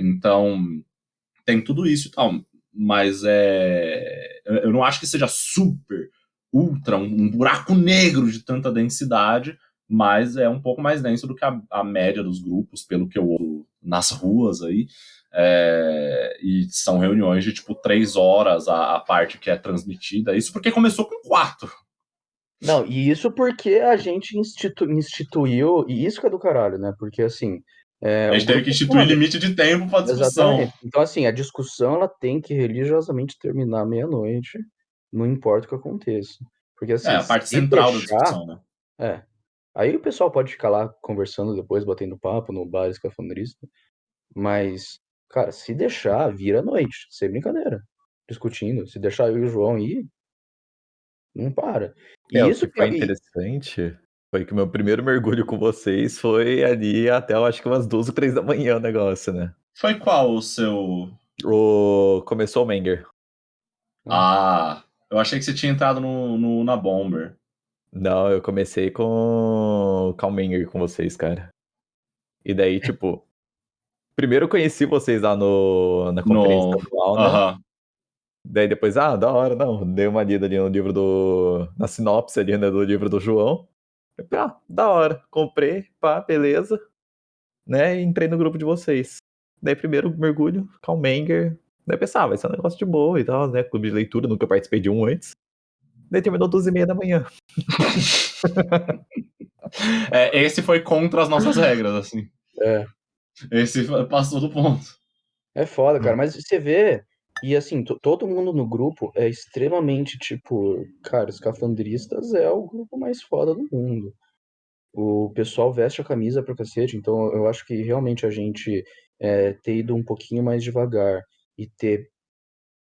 Então, tem tudo isso e tal, mas eu não acho que seja super, ultra, um buraco negro de tanta densidade, mas é um pouco mais denso do que a média dos grupos, pelo que eu ouço nas ruas aí. E são reuniões de tipo 3 horas a parte que é transmitida. Isso porque começou com 4. Não, e isso porque a gente instituiu, e isso que é do caralho, né? Porque assim, A o gente teve grupo que tem instituir limite de tempo para discussão. exatamente. Então, assim, a discussão ela tem que religiosamente terminar meia-noite, não importa o que aconteça. Porque assim, A parte se central da deixar, discussão, né? é. Aí o pessoal pode ficar lá conversando depois, batendo papo no bar escafandrista, mas, cara, se deixar, vira noite, sem brincadeira. Discutindo. Se deixar eu e o João ir, não para. E O isso que que foi e- interessante foi que o meu primeiro mergulho com vocês foi ali até eu acho que umas 2 ou 3 da manhã o negócio, né? Foi qual o seu. Começou o Menger. Ah, eu achei que você tinha entrado na Bomber. Não, eu comecei com o Menger com vocês, cara. E daí, tipo, primeiro eu conheci vocês lá na conferência No. anual, né? Aham. Daí depois, da hora, não. Dei uma lida ali no livro na sinopse ali, né, do livro do João. Eu falei, da hora. Comprei, pá, beleza. Né, e entrei no grupo de vocês. Daí primeiro mergulho, Calmenger. Daí pensava, vai ser um negócio de boa e tal, né? Clube de leitura, nunca participei de um antes. Daí terminou 12h30 da manhã. Esse foi contra as nossas regras, assim. é, Esse passou do ponto. é foda, cara. Mas você vê, e assim, todo mundo no grupo é extremamente, tipo, cara, Escafandristas é o grupo mais foda do mundo. O pessoal veste a camisa pra cacete, então eu acho que realmente a gente ter ido um pouquinho mais devagar e ter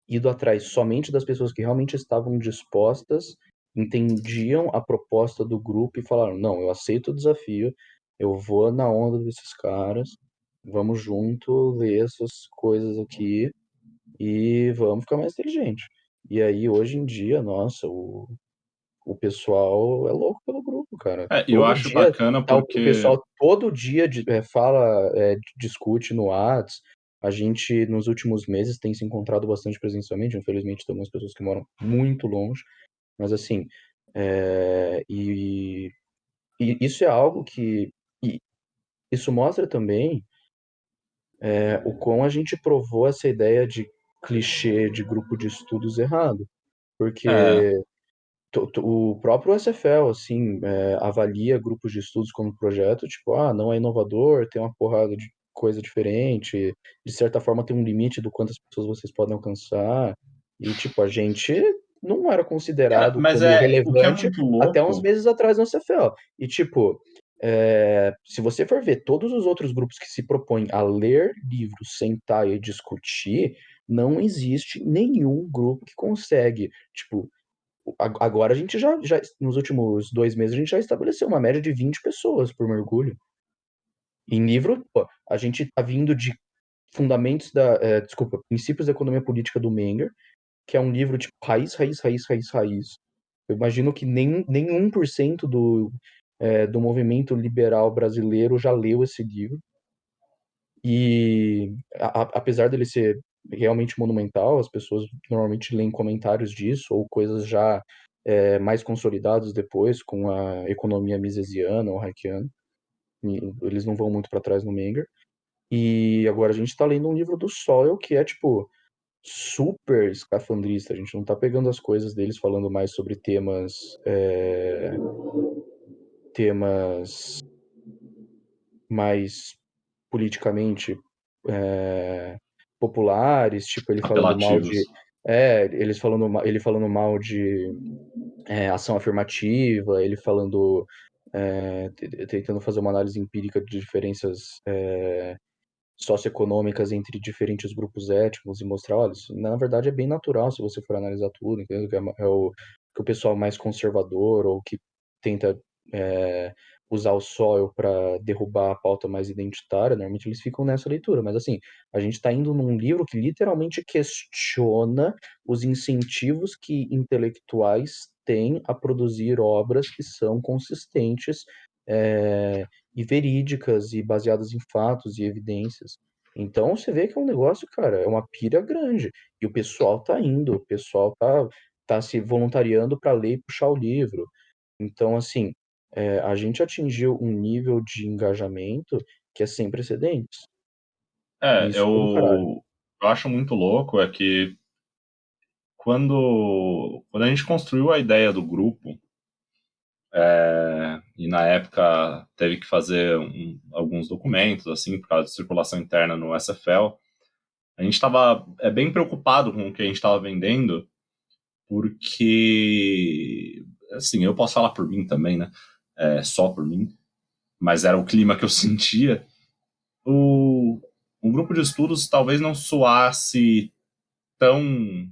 ido atrás somente das pessoas que realmente estavam dispostas, entendiam a proposta do grupo e falaram: não, eu aceito o desafio, eu vou na onda desses caras, vamos junto ler essas coisas aqui e vamos ficar mais inteligente. E aí, hoje em dia, nossa, o pessoal é louco pelo grupo, cara. E eu Todo acho dia, bacana tá, o porque. pessoal todo dia fala, discute no Whats. A gente, nos últimos meses, tem se encontrado bastante presencialmente. Infelizmente, tem algumas pessoas que moram muito longe. Mas, assim, é, e, e isso é algo que... e isso mostra também o quão a gente provou essa ideia de clichê de grupo de estudos errado. É, Porque o próprio SFL, assim, avalia grupos de estudos como projeto, tipo, não é inovador, tem uma porrada de coisa diferente, de certa forma tem um limite do quantas pessoas vocês podem alcançar, e, tipo, a gente não era cara, considerado mas como o que é relevante muito até uns louco. meses atrás no SFL. E, tipo, se você for ver todos os outros grupos que se propõem a ler livros, sentar e discutir, não existe nenhum grupo que consegue, tipo, agora a gente já, nos últimos 2 meses, a gente já estabeleceu uma média de 20 pessoas por mergulho. Em livro, pô, a gente tá vindo de Princípios da Economia Política do Menger, que é um livro tipo raiz, raiz, raiz, raiz, raiz. Eu imagino que nem 1% do movimento liberal brasileiro já leu esse livro. E apesar dele ser realmente monumental, as pessoas normalmente leem comentários disso ou coisas já mais consolidadas depois com a economia misesiana ou hackeana. Eles não vão muito para trás no Menger. E agora a gente está lendo um livro do Sowell que é tipo super escafandrista. A gente não está pegando as coisas deles falando mais sobre temas mais politicamente é, populares, tipo ele falando mal de Apelativos. ele falando mal de ação afirmativa, ele falando tentando fazer uma análise empírica de diferenças socioeconômicas entre diferentes grupos étnicos e mostrar, olha, isso na verdade é bem natural se você for analisar tudo, entendeu? Que o pessoal mais conservador ou que tenta é, usar o soil para derrubar a pauta mais identitária, normalmente eles ficam nessa leitura, mas assim, a gente está indo num livro que literalmente questiona os incentivos que intelectuais têm a produzir obras que são consistentes e verídicas e baseadas em fatos e evidências. Então você vê que é um negócio, cara, é uma pira grande. E o pessoal tá indo, o pessoal tá se voluntariando para ler e puxar o livro. Então, assim, a gente atingiu um nível de engajamento que é sem precedentes. E É, isso é do caralho. eu acho muito louco é que quando a gente construiu a ideia do grupo, e na época teve que fazer alguns documentos, assim, por causa de circulação interna no SFL, a gente estava bem preocupado com o que a gente estava vendendo, porque, assim, eu posso falar por mim também, né? Só por mim, mas era o clima que eu sentia. O, um grupo de estudos talvez não soasse tão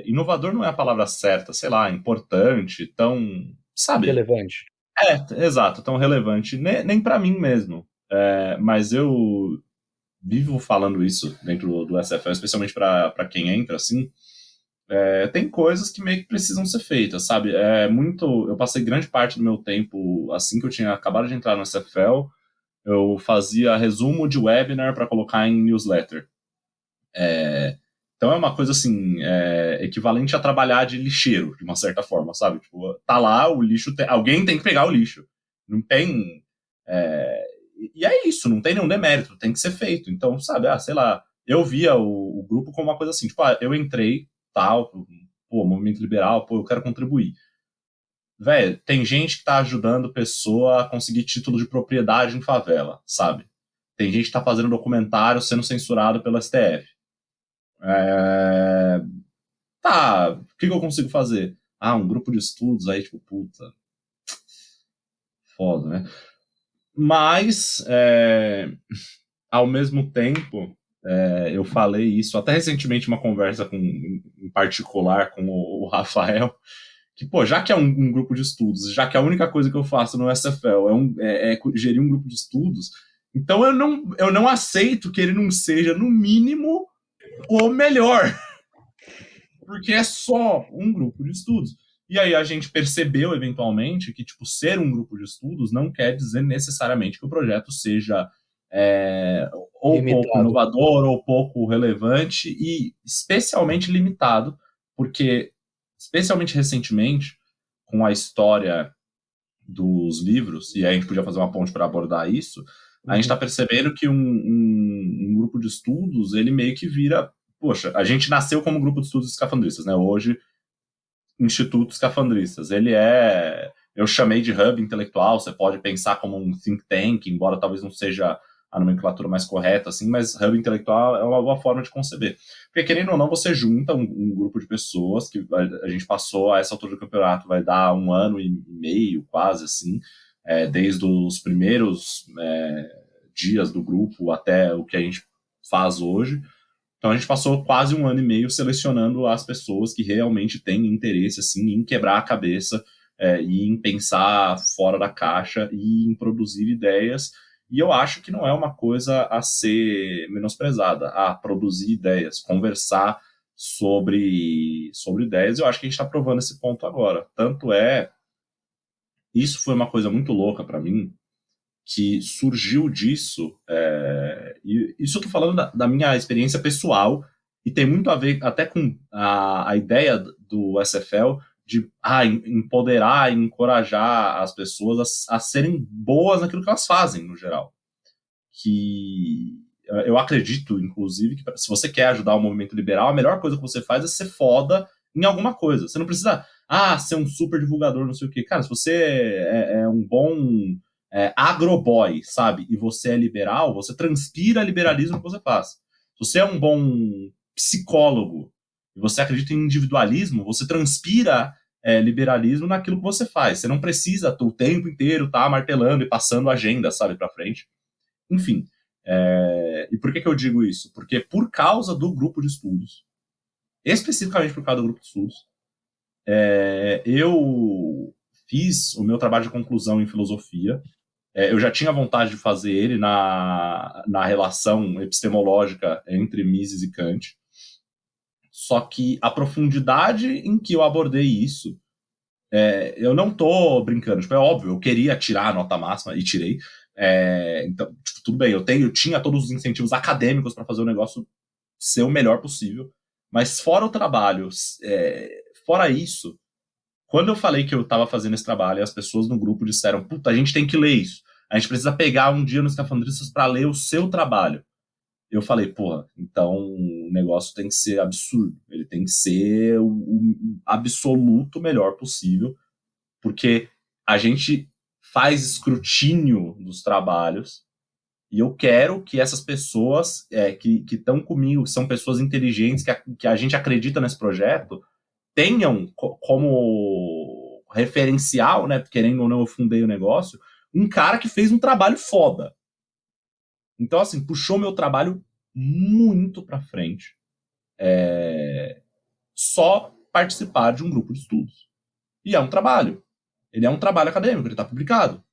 inovador não é a palavra certa, sei lá, importante, tão, sabe? Relevante. Exato, tão relevante, nem para mim mesmo. Mas eu vivo falando isso dentro do SFL, especialmente para quem entra, assim. Tem coisas que meio que precisam ser feitas, sabe? Eu passei grande parte do meu tempo, assim que eu tinha acabado de entrar no SFL, eu fazia resumo de webinar para colocar em newsletter. Então é uma coisa assim, equivalente a trabalhar de lixeiro, de uma certa forma, sabe? Tipo, tá lá, o lixo, alguém tem que pegar o lixo. Não tem. é, E é isso, não tem nenhum demérito, tem que ser feito. Então, sabe, sei lá, eu via o grupo como uma coisa assim, tipo, eu entrei, tal, pô, movimento liberal, pô, eu quero contribuir. Velho, tem gente que tá ajudando pessoa a conseguir título de propriedade em favela, sabe? Tem gente que tá fazendo documentário sendo censurado pelo STF. É, Tá, o que eu consigo fazer? Um grupo de estudos aí, tipo, puta, foda, né? Mas, ao mesmo tempo, eu falei isso, até recentemente uma conversa em particular com o Rafael, que, pô, já que é um grupo de estudos, já que a única coisa que eu faço no SFL é gerir um grupo de estudos, então eu não aceito que ele não seja, no mínimo, o melhor, porque é só um grupo de estudos. E aí a gente percebeu, eventualmente, que tipo, ser um grupo de estudos não quer dizer necessariamente que o projeto seja ou Limitado. pouco inovador, ou pouco relevante, e especialmente limitado, porque, especialmente recentemente, com a história dos livros, e aí a gente podia fazer uma ponte para abordar isso, a gente está percebendo que um grupo de estudos, ele meio que vira... Poxa, a gente nasceu como grupo de estudos escafandristas, né? Hoje, Instituto Escafandristas. Ele eu chamei de hub intelectual, você pode pensar como um think tank, embora talvez não seja a nomenclatura mais correta, assim, mas hub intelectual é uma boa forma de conceber. Porque, querendo ou não, você junta um grupo de pessoas que a gente passou a essa altura do campeonato, vai dar 1 ano e meio, quase, assim, desde os primeiros dias do grupo até o que a gente faz hoje. Então a gente passou quase 1 ano e meio selecionando as pessoas que realmente têm interesse assim, em quebrar a cabeça e em pensar fora da caixa e em produzir ideias. E eu acho que não é uma coisa a ser menosprezada, a produzir ideias, conversar sobre ideias. Eu acho que a gente está provando esse ponto agora. Tanto isso foi uma coisa muito louca para mim, que surgiu disso, e isso eu estou falando da minha experiência pessoal, e tem muito a ver até com a ideia do SFL de empoderar e encorajar as pessoas a serem boas naquilo que elas fazem, no geral. Que eu acredito, inclusive, que se você quer ajudar o movimento liberal, a melhor coisa que você faz é ser foda em alguma coisa. Você não precisa ser um super divulgador, não sei o quê. Cara, se você é um bom agroboy, sabe? E você é liberal, você transpira liberalismo que você faz. Se você é um bom psicólogo e você acredita em individualismo, você transpira liberalismo naquilo que você faz. Você não precisa o tempo inteiro estar martelando e passando agenda, sabe, para frente. Enfim. E por que eu digo isso? Porque por causa do grupo de estudos, especificamente por causa do grupo de estudos, eu fiz o meu trabalho de conclusão em filosofia. Eu já tinha vontade de fazer ele na relação epistemológica entre Mises e Kant. Só que a profundidade em que eu abordei isso, eu não tô brincando. Tipo, é óbvio, eu queria tirar a nota máxima e tirei. Então, tipo, tudo bem, eu tinha todos os incentivos acadêmicos para fazer o negócio ser o melhor possível. Mas fora o trabalho, fora isso, quando eu falei que eu estava fazendo esse trabalho, as pessoas no grupo disseram: puta, a gente tem que ler isso. A gente precisa pegar um dia nos Escafandristas para ler o seu trabalho. Eu falei, porra, então o negócio tem que ser absurdo. Ele tem que ser o absoluto melhor possível, porque a gente faz escrutínio dos trabalhos e eu quero que essas pessoas que estão comigo, que são pessoas inteligentes, que a gente acredita nesse projeto, tenham como referencial, né, querendo ou não, eu fundei o negócio, um cara que fez um trabalho foda. Então, assim, puxou meu trabalho muito pra frente. Só participar de um grupo de estudos. E é um trabalho. Ele é um trabalho acadêmico, ele tá publicado.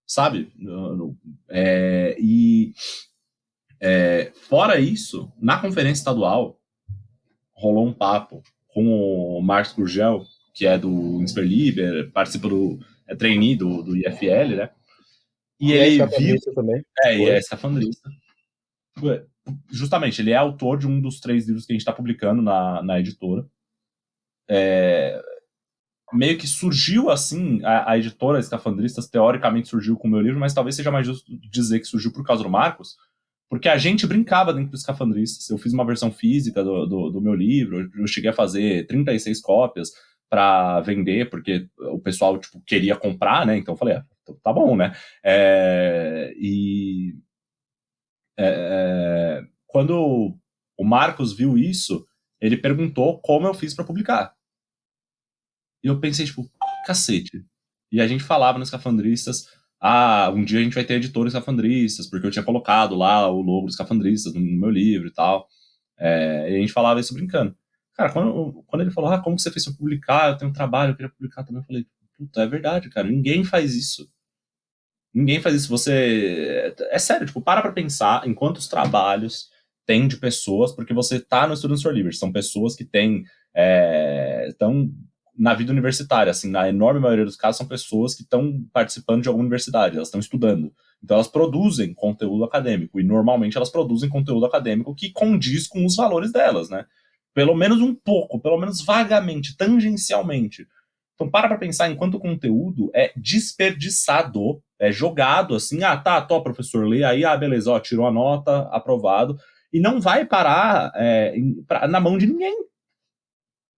Sabe? Fora isso, na conferência estadual, rolou um papo com o Marcos Gurgel, que é do Insperliber, participa trainee do IFL, né? E ele viu... também. E é escafandrista. Justamente, ele é autor de um dos 3 livros que a gente está publicando na editora. Meio que surgiu assim, a editora Escafandristas teoricamente surgiu com o meu livro, mas talvez seja mais justo dizer que surgiu por causa do Marcos, porque a gente brincava dentro do Escafandristas. Eu fiz uma versão física do meu livro, eu cheguei a fazer 36 cópias para vender, porque o pessoal tipo, queria comprar, né? Então eu falei, tá bom, né? Quando o Marcos viu isso, ele perguntou como eu fiz para publicar. E eu pensei, tipo, cacete. E a gente falava nos Escafandristas, um dia a gente vai ter editores escafandristas, porque eu tinha colocado lá o logo dos escafandristas no meu livro e tal. E a gente falava isso brincando. Cara, quando ele falou, como você fez pra publicar? Eu tenho um trabalho, eu queria publicar também. Eu falei, puta, é verdade, cara, ninguém faz isso. Ninguém faz isso. É sério, tipo, para pra pensar em quantos trabalhos tem de pessoas, porque você tá no Students for Liberty. São pessoas que estão na vida universitária, assim, na enorme maioria dos casos, são pessoas que estão participando de alguma universidade, elas estão estudando. Então elas produzem conteúdo acadêmico, e normalmente elas produzem conteúdo acadêmico que condiz com os valores delas, né? Pelo menos um pouco, pelo menos vagamente, tangencialmente. Então para pensar em quanto conteúdo é desperdiçado, é jogado assim, tá, professor, lê aí, beleza, tirou a nota, aprovado, e não vai parar na mão de ninguém.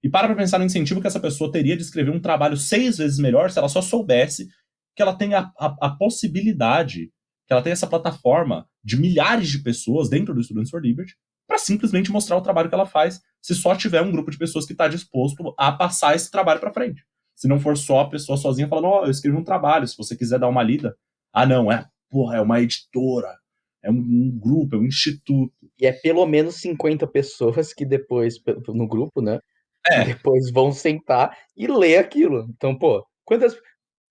E para pensar no incentivo que essa pessoa teria de escrever um trabalho 6 vezes melhor se ela só soubesse que ela tem a possibilidade, que ela tem essa plataforma de milhares de pessoas dentro do Students for Liberty para simplesmente mostrar o trabalho que ela faz, se só tiver um grupo de pessoas que está disposto a passar esse trabalho para frente. Se não for só a pessoa sozinha falando, eu escrevi um trabalho, se você quiser dar uma lida. Não, é uma editora, é um grupo, é um instituto. E é pelo menos 50 pessoas que depois, no grupo, né? É. Depois vão sentar e ler aquilo. Então,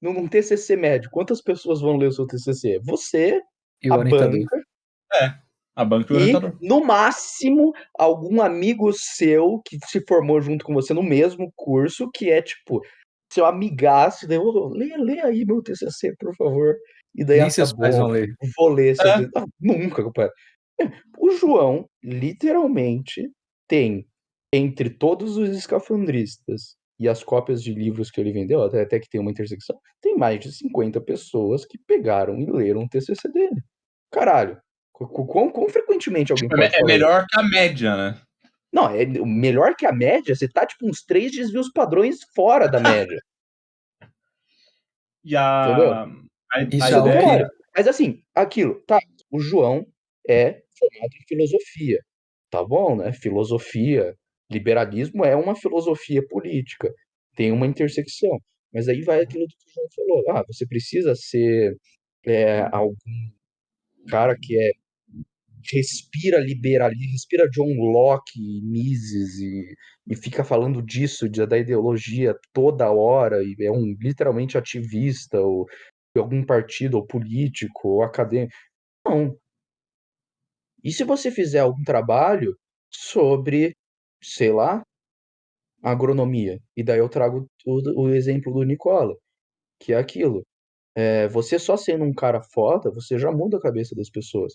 num TCC médio, quantas pessoas vão ler o seu TCC? Você, E a o orientador. banca, A banca e o e, orientador. no máximo, algum amigo seu que se formou junto com você no mesmo curso, que é tipo, seu amigaço, daí lê aí meu TCC, por favor. E daí, Nem tá seus pais bom, vão ler. vou ler seu TCC. Nunca, compadre. O João, literalmente, tem, entre todos os escafandristas e as cópias de livros que ele vendeu, até que tem uma intersecção, tem mais de 50 pessoas que pegaram e leram o TCC dele. Caralho, quão frequentemente alguém pode É falar isso? melhor que a média, né? Não, é melhor que a média, você tá tipo uns 3 desvios padrões fora da média, E entendeu? Isso a é Então, algo ideia. que caralho. Mas assim, aquilo, tá, o João é formado em filosofia, tá bom, né? Filosofia, liberalismo é uma filosofia política, tem uma intersecção. Mas aí vai aquilo que o João falou. Você precisa ser algum cara que respira liberalismo, respira John Locke, Mises e fica falando disso, da ideologia toda hora, e é literalmente ativista, ou de algum partido, ou político, ou acadêmico. Não. E se você fizer algum trabalho sobre, sei lá, agronomia? E daí eu trago o exemplo do Nicola, que é aquilo. Você só sendo um cara foda, você já muda a cabeça das pessoas.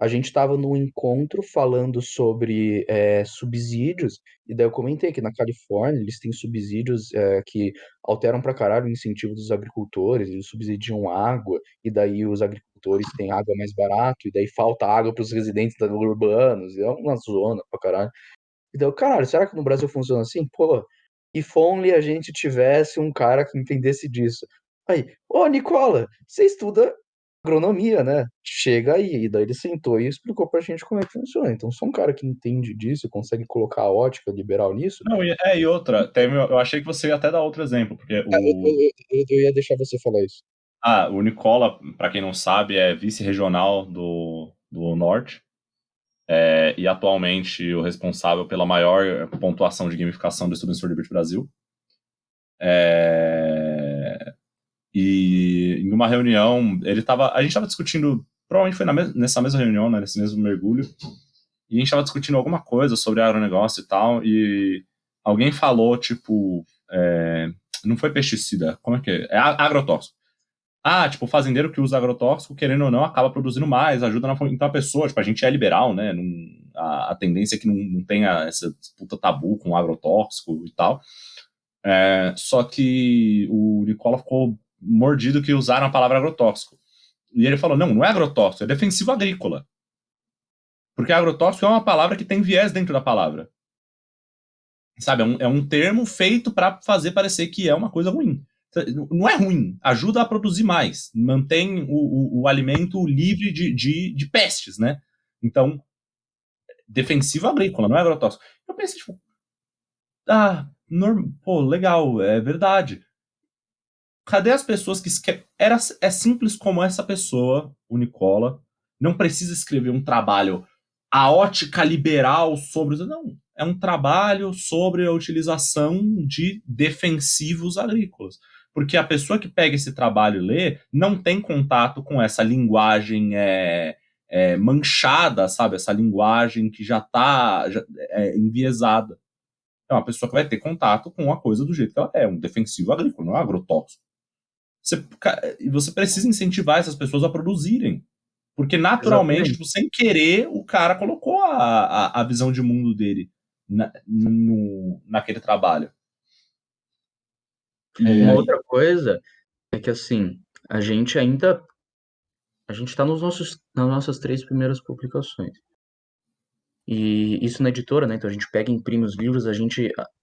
A gente estava num encontro falando sobre subsídios, e daí eu comentei que na Califórnia eles têm subsídios que alteram pra caralho o incentivo dos agricultores, eles subsidiam água, e daí os agricultores têm água mais barato, e daí falta água para os residentes urbanos, e é uma zona pra caralho. E daí, caralho, será que no Brasil funciona assim? Pô, if only a gente tivesse um cara que entendesse disso. Aí, Nicola, você estuda agronomia, né? Chega aí. E daí ele sentou e explicou pra gente como é que funciona. Então, sou um cara que entende disso, consegue colocar a ótica liberal nisso. Não, e outra, eu achei que você ia até dar outro exemplo, porque Eu ia deixar você falar isso. o Nicola, para quem não sabe, é vice-regional do Norte, e atualmente o responsável pela maior pontuação de gamificação do Students for Liberty Brasil. E em uma reunião, a gente estava discutindo, provavelmente foi nessa mesma reunião, né, nesse mesmo mergulho, e a gente estava discutindo alguma coisa sobre agronegócio e tal, e alguém falou, tipo, não foi pesticida, como é que é? É agrotóxico. Tipo, o fazendeiro que usa agrotóxico, querendo ou não, acaba produzindo mais, ajuda na... Então a pessoa, tipo, a gente é liberal, né? A tendência é que não tenha essa disputa tabu com o agrotóxico e tal. Só que o Nicola ficou mordido que usaram a palavra agrotóxico. E ele falou, não é agrotóxico, é defensivo agrícola. Porque agrotóxico é uma palavra que tem viés dentro da palavra. Sabe, é um termo feito para fazer parecer que é uma coisa ruim. Não é ruim, ajuda a produzir mais, mantém o alimento livre de pestes, né? Então, defensivo agrícola, não é agrotóxico. Eu pensei, tipo, pô, legal, é verdade. Cadê as pessoas que é simples como essa pessoa, o Nicola, não precisa escrever um trabalho a ótica liberal sobre... Não, é um trabalho sobre a utilização de defensivos agrícolas. Porque a pessoa que pega esse trabalho e lê não tem contato com essa linguagem manchada, sabe? Essa linguagem que já está enviesada. É uma pessoa que vai ter contato com a coisa do jeito que ela é, um defensivo agrícola, não é um agrotóxico. Você precisa incentivar essas pessoas a produzirem. Porque naturalmente, Exatamente. sem querer, o cara colocou a visão de mundo dele naquele trabalho. Uma outra coisa é que, assim, a gente está nas nossas 3 primeiras publicações. E isso na editora, né? Então a gente pega e imprime os livros,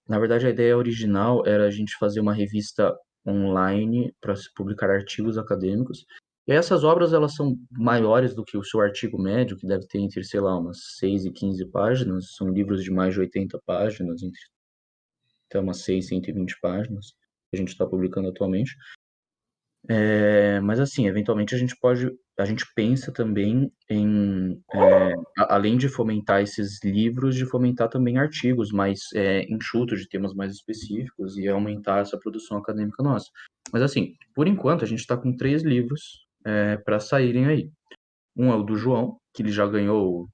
na verdade a ideia original era a gente fazer uma revista online para se publicar artigos acadêmicos. E essas obras, elas são maiores do que o seu artigo médio, que deve ter entre, sei lá, umas 6 e 15 páginas. São livros de mais de 80 páginas, entre até umas 6, 120 páginas, que a gente está publicando atualmente. Mas assim, eventualmente a gente pensa também em, além de fomentar esses livros, de fomentar também artigos mais enxutos, de temas mais específicos e aumentar essa produção acadêmica nossa. Mas assim, por enquanto a gente está com 3 livros para saírem aí. Um é o do João, que ele já ganhou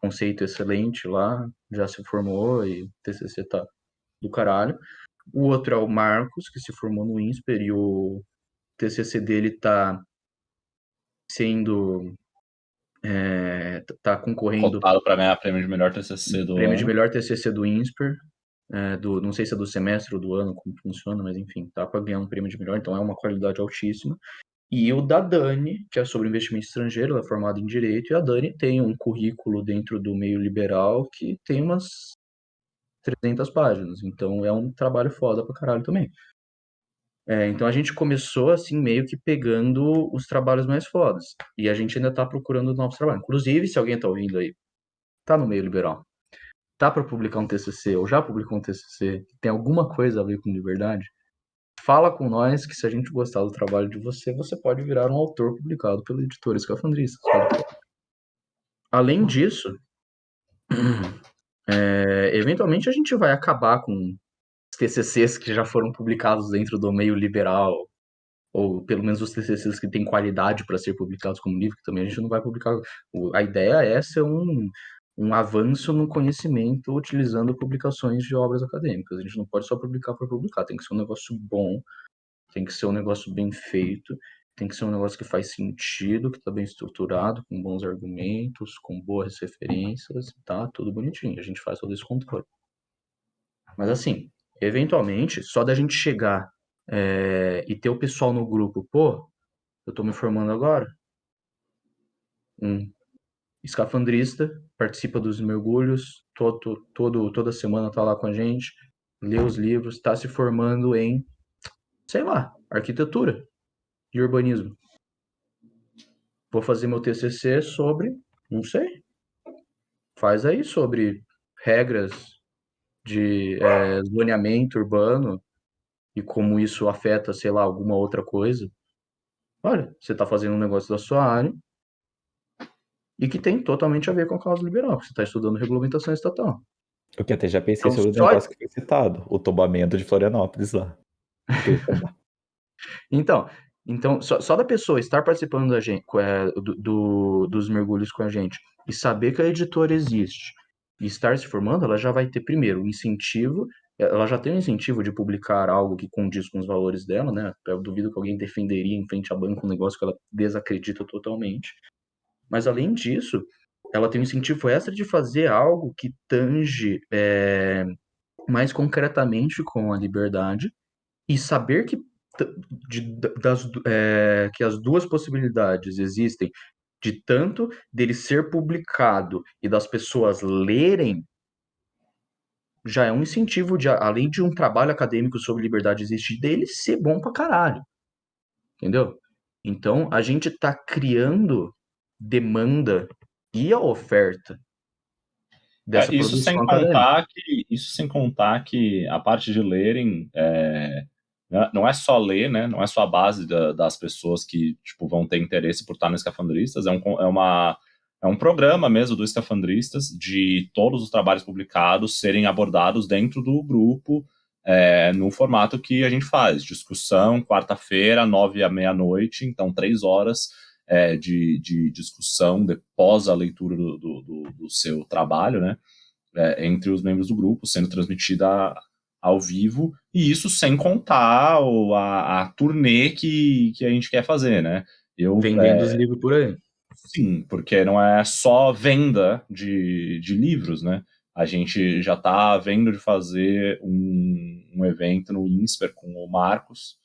conceito excelente lá, já se formou e o TCC tá do caralho. O outro é o Marcos, que se formou no INSPER e o TCC dele tá sendo tá concorrendo Cotado para ganhar prêmio de melhor TCC do prêmio de ano. melhor TCC do INSPER, não sei se é do semestre ou do ano, como funciona, mas enfim, tá para ganhar um prêmio de melhor, então é uma qualidade altíssima. E o da Dani, que é sobre investimento estrangeiro, ela é formada em Direito, e a Dani tem um currículo dentro do meio liberal que tem umas 300 páginas, então é um trabalho foda pra caralho também. Então a gente começou assim meio que pegando os trabalhos mais fodas. E a gente ainda tá procurando novos trabalhos. Inclusive, se alguém tá ouvindo aí, tá no meio liberal, tá para publicar um TCC ou já publicou um TCC, tem alguma coisa a ver com liberdade, fala com nós que se a gente gostar do trabalho de você, você pode virar um autor publicado pela editora Escafandristas. Além disso, eventualmente a gente vai acabar com os TCCs que já foram publicados dentro do meio liberal, ou pelo menos os TCCs que têm qualidade para ser publicados como livro, que também a gente não vai publicar. A ideia é ser um avanço no conhecimento utilizando publicações de obras acadêmicas. A gente não pode só publicar por publicar, tem que ser um negócio bom, tem que ser um negócio bem feito, tem que ser um negócio que faz sentido, que está bem estruturado, com bons argumentos, com boas referências, tá? Tudo bonitinho. A gente faz todo esse controle. Mas assim, eventualmente, só da gente chegar e ter o pessoal no grupo, pô, eu tô me formando agora. Um escafandrista, participa dos mergulhos, toda semana tá lá com a gente, lê os livros, tá se formando em, sei lá, arquitetura e urbanismo. Vou fazer meu TCC sobre, não sei, faz aí sobre regras de zoneamento urbano e como isso afeta, sei lá, alguma outra coisa. Olha, você está fazendo um negócio da sua área e que tem totalmente a ver com a causa liberal, porque você está estudando regulamentação estatal. Eu que até já pensei Então, sobre o negócio que foi citado, o tombamento de Florianópolis lá. Então só da pessoa estar participando da gente, dos mergulhos com a gente e saber que a editora existe e estar se formando, ela já vai ter, primeiro, um incentivo, ela já tem um incentivo de publicar algo que condiz com os valores dela, né? Eu duvido que alguém defenderia em frente à banca um negócio que ela desacredita totalmente. Mas, além disso, ela tem um incentivo extra de fazer algo que tange mais concretamente com a liberdade e saber que as duas possibilidades existem, de tanto dele ser publicado e das pessoas lerem, já é um incentivo de, além de um trabalho acadêmico sobre liberdade existir, dele ser bom pra caralho. Entendeu? Então, a gente tá criando demanda e a oferta dessa produção acadêmica. Isso sem contar que a parte de lerem Não é só ler, né? Não é só a base das pessoas que tipo, vão ter interesse por estar no Escafandristas. É um programa mesmo do Escafandristas de todos os trabalhos publicados serem abordados dentro do grupo, no formato que a gente faz. Discussão, quarta-feira, 9 à meia-noite, então 3 horas de discussão após a leitura do seu trabalho, né? Entre os membros do grupo, sendo transmitida ao vivo, e isso sem contar a turnê que a gente quer fazer, né? Vendendo os livros por aí. Sim, porque não é só venda de livros, né? A gente já está vendo de fazer um evento no INSPER com o Marcos.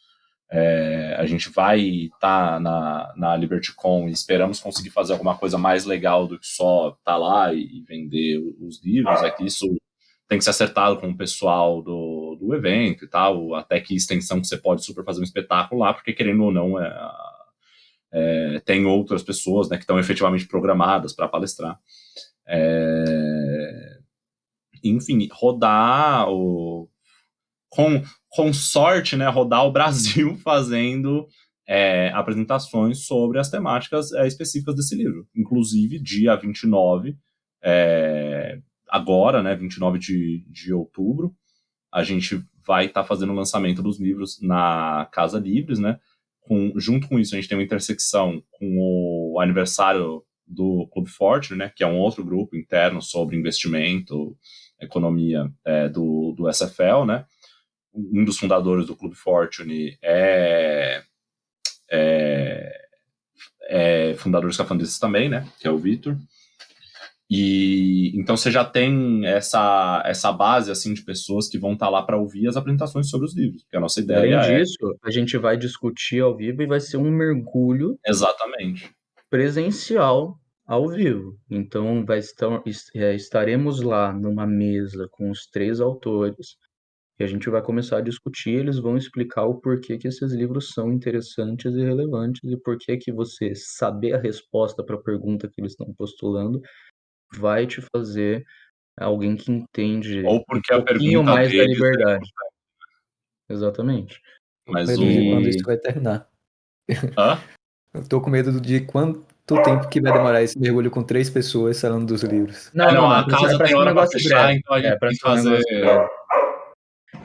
A gente vai estar na LibertyCon e esperamos conseguir fazer alguma coisa mais legal do que só estar lá e vender os livros. É que isso tem que ser acertado com o pessoal do evento e tal, até que extensão que você pode super fazer um espetáculo lá, porque querendo ou não, tem outras pessoas, né, que estão efetivamente programadas para palestrar. Enfim, rodar com sorte, né, rodar o Brasil fazendo apresentações sobre as temáticas específicas desse livro. Inclusive, dia 29, agora, né, 29 de outubro, a gente vai estar fazendo o lançamento dos livros na Casa Livres, né? Junto com isso, a gente tem uma intersecção com o aniversário do Clube Forte, né? Que é um outro grupo interno sobre investimento, economia do SFL, né? Um dos fundadores do Clube Fortune é fundador dos Escafandristas também, né? Que é o Vitor. E então você já tem essa base assim de pessoas que vão estar lá para ouvir as apresentações sobre os livros, porque a nossa ideia Além disso, a gente vai discutir ao vivo e vai ser um mergulho exatamente presencial ao vivo. Então, estaremos lá numa mesa com os 3 autores e a gente vai começar a discutir. Eles vão explicar o porquê que esses livros são interessantes e relevantes e por que você saber a resposta para a pergunta que eles estão postulando vai te fazer alguém que entende ou um porque a pouquinho pergunta mais da deles liberdade. Exatamente. Tô com mas medo de quando E isso vai terminar. hã? Eu tô com medo de quanto tempo que vai demorar esse mergulho com 3 pessoas falando dos livros. não, Não, não, a é casa pra tem ser um hora para negócio fechar, breve. então a gente É, pra tem que ser um fazer negócio breve.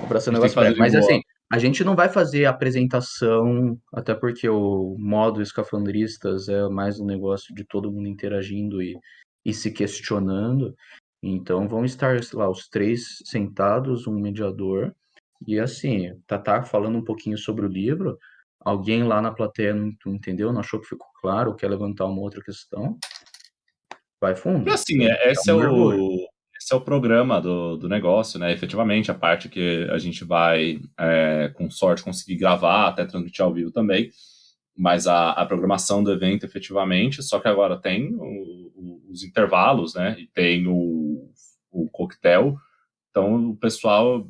Pra ser a um gente tem que negócio fazer breve. de Mas boa. assim, a gente não vai fazer apresentação, até porque o modo escafandristas é mais um negócio de todo mundo interagindo e se questionando. Então vão estar lá os 3 sentados, um mediador, e assim, Tatá falando um pouquinho sobre o livro. Alguém lá na plateia não entendeu, não achou que ficou claro, quer levantar uma outra questão, vai E fundo. assim, É um mergulho. esse é o programa do negócio, né? Efetivamente, a parte que a gente vai, com sorte, conseguir gravar, até transmitir ao vivo também, mas a programação do evento, efetivamente, só que agora tem os intervalos, né? E tem o coquetel, então o pessoal,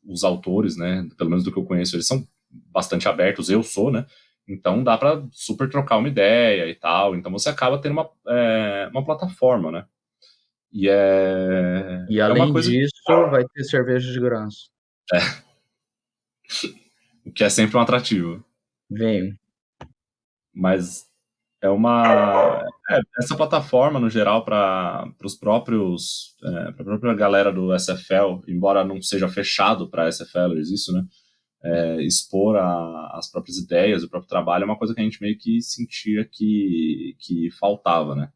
os autores, né? Pelo menos do que eu conheço, eles são bastante abertos, eu sou, né? Então dá para super trocar uma ideia e tal. Então você acaba tendo uma plataforma, né? E E é uma além coisa disso, vai ter cerveja de graça. que é sempre um atrativo. Venho. Mas essa plataforma, no geral, para os próprios, para a própria galera do SFL, embora não seja fechado para SFLers isso, né? Expor as próprias ideias, o próprio trabalho, é uma coisa que a gente meio que sentia que faltava, né?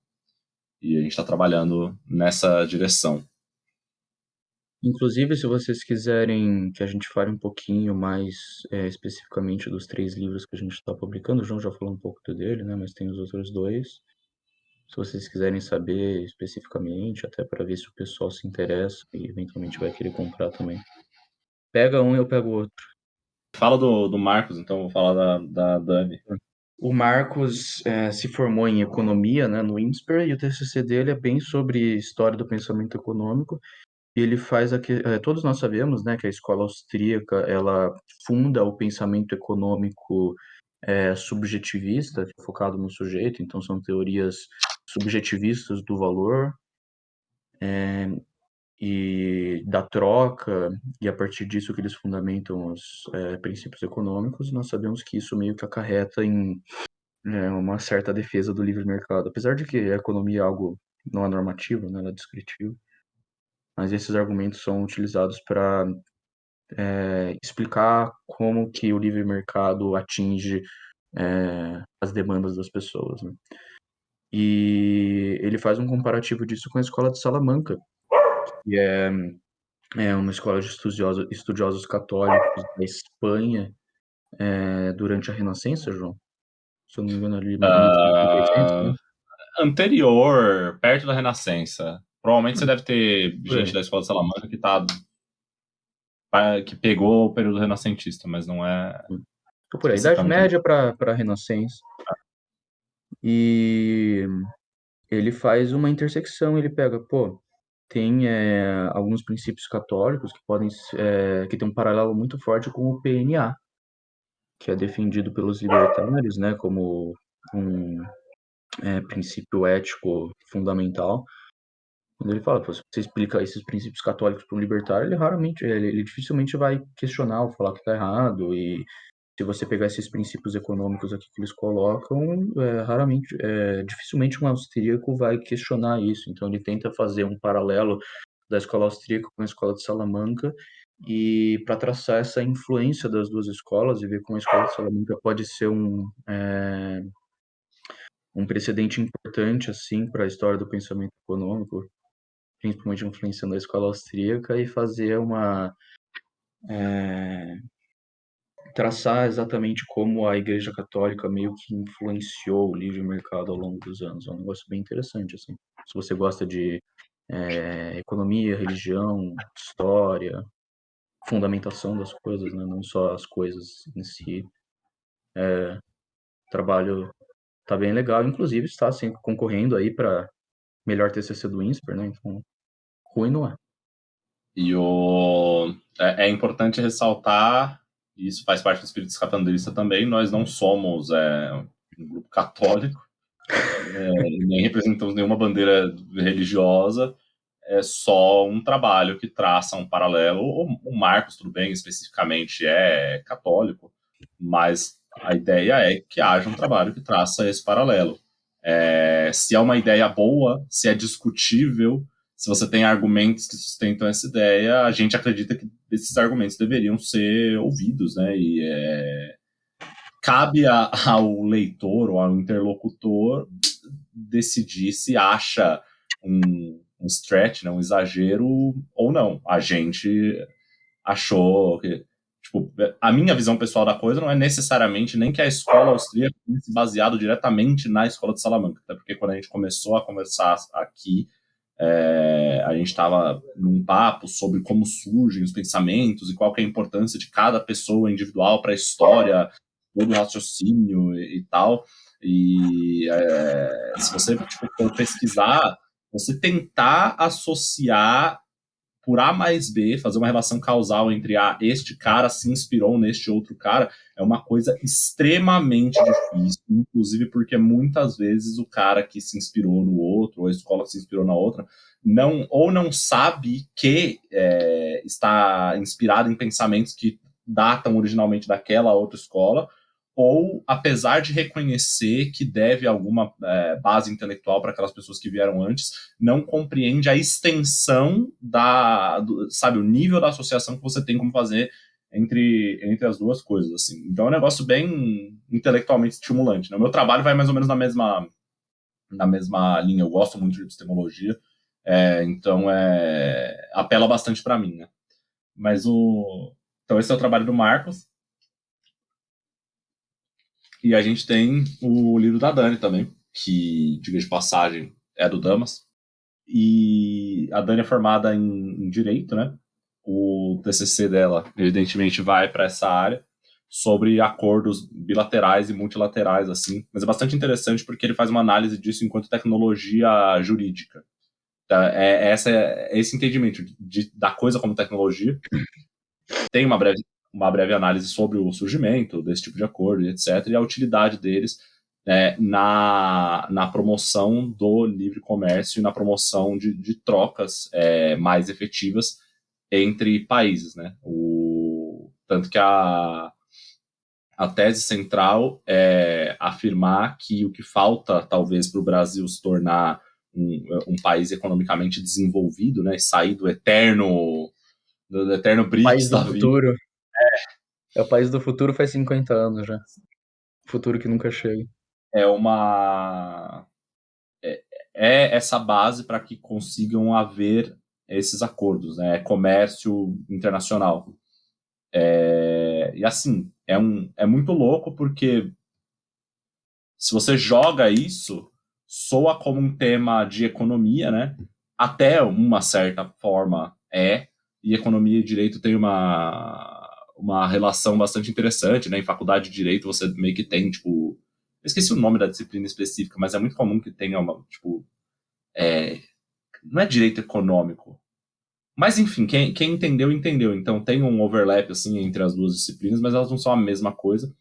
E a gente está trabalhando nessa direção. Inclusive, se vocês quiserem que a gente fale um pouquinho mais especificamente dos 3 livros que a gente está publicando, o João já falou um pouco dele, né? Mas tem os outros 2. Se vocês quiserem saber especificamente, até para ver se o pessoal se interessa e eventualmente vai querer comprar também. Pega um e eu pego o outro. Fala do Marcos, então vou falar da Dani. O Marcos se formou em economia, né, no INSPER, e o TCC dele é bem sobre história do pensamento econômico. E ele faz todos nós sabemos, né, que a escola austríaca ela funda o pensamento econômico subjetivista, focado no sujeito. Então são teorias subjetivistas do valor. e da troca, e a partir disso que eles fundamentam os princípios econômicos, nós sabemos que isso meio que acarreta em uma certa defesa do livre mercado. Apesar de que a economia é algo não é normativo, né, ela é descritivo, mas esses argumentos são utilizados para explicar como que o livre mercado atinge as demandas das pessoas, né? E ele faz um comparativo disso com a escola de Salamanca, que é uma escola de estudiosos católicos da Espanha durante a Renascença, João. Se eu não me engano, ali 1600, né? Anterior, perto da Renascença. Provavelmente você deve ter Por aí. gente da escola de Salamanca que pegou o período renascentista, mas não é Por aí. Idade especificamente. Média para Renascença. E ele faz uma intersecção, ele pega, tem alguns princípios católicos que tem um paralelo muito forte com o PNA, que é defendido pelos libertários, né, como um princípio ético fundamental. Quando ele fala, se você explica esses princípios católicos para um libertário, ele dificilmente vai questionar ou falar que está errado. E se você pegar esses princípios econômicos aqui que eles colocam, dificilmente um austríaco vai questionar isso. Então ele tenta fazer um paralelo da escola austríaca com a escola de Salamanca e para traçar essa influência das duas escolas e ver como a escola de Salamanca pode ser um precedente importante assim para a história do pensamento econômico, principalmente influenciando a escola austríaca, e fazer traçar exatamente como a Igreja Católica meio que influenciou o livre mercado ao longo dos anos. É um negócio bem interessante, assim. Se você gosta de economia, religião, história, fundamentação das coisas, né? Não só as coisas em si. O trabalho tá bem legal, inclusive está sempre concorrendo aí para melhor TCC do INSPER, né? Então, ruim não é. E é importante ressaltar, e isso faz parte do espírito escapandrista também, nós não somos um grupo católico, nem representamos nenhuma bandeira religiosa, é só um trabalho que traça um paralelo. O Marcos, tudo bem, especificamente é católico, mas a ideia é que haja um trabalho que traça esse paralelo. Se é uma ideia boa, se é discutível, se você tem argumentos que sustentam essa ideia, a gente acredita que esses argumentos deveriam ser ouvidos, né? E cabe ao leitor ou ao interlocutor decidir se acha um stretch, né, um exagero ou não. A gente achou que, tipo, a minha visão pessoal da coisa não é necessariamente nem que a escola austríaca tenha se baseado diretamente na escola de Salamanca, até porque quando a gente começou a conversar aqui, a gente estava num papo sobre como surgem os pensamentos e qual que é a importância de cada pessoa individual para a história, todo o raciocínio e tal. E se você for pesquisar, você tentar associar por A mais B, fazer uma relação causal entre este cara se inspirou neste outro cara, é uma coisa extremamente difícil, inclusive porque muitas vezes o cara que se inspirou no outro, ou a escola que se inspirou na outra, não sabe que está inspirado em pensamentos que datam originalmente daquela outra escola, ou apesar de reconhecer que deve alguma base intelectual para aquelas pessoas que vieram antes, não compreende a extensão sabe, o nível da associação que você tem como fazer entre as duas coisas, assim. Então é um negócio bem intelectualmente estimulante, né? O meu trabalho vai mais ou menos na mesma linha. Eu gosto muito de epistemologia, então apela bastante para mim, né? Mas então esse é o trabalho do Marcos. E a gente tem o livro da Dani também, que, diga de passagem, é do Damas. E a Dani é formada em Direito, né? O TCC dela, evidentemente, vai para essa área, sobre acordos bilaterais e multilaterais, assim. Mas é bastante interessante porque ele faz uma análise disso enquanto tecnologia jurídica. Tá? Esse entendimento da coisa como tecnologia. Tem uma breve análise sobre o surgimento desse tipo de acordo, etc., e a utilidade deles na promoção do livre comércio e na promoção de trocas mais efetivas entre países, né? Tanto que a tese central é afirmar que o que falta, talvez, para o Brasil se tornar um país economicamente desenvolvido, né, e sair do eterno BRICS País do da vida, futuro. É o país do futuro faz 50 anos já. Futuro que nunca chega. é uma essa base para que consigam haver esses acordos, né? Comércio internacional. E assim, é muito louco porque se você joga isso, soa como um tema de economia, né? Até uma certa forma e economia e direito tem uma relação bastante interessante, né? Em faculdade de direito você meio que tem, tipo, eu esqueci o nome da disciplina específica, mas é muito comum que tenha tipo, não é direito econômico. Mas enfim, quem entendeu, entendeu. Então tem um overlap assim entre as duas disciplinas, mas elas não são a mesma coisa.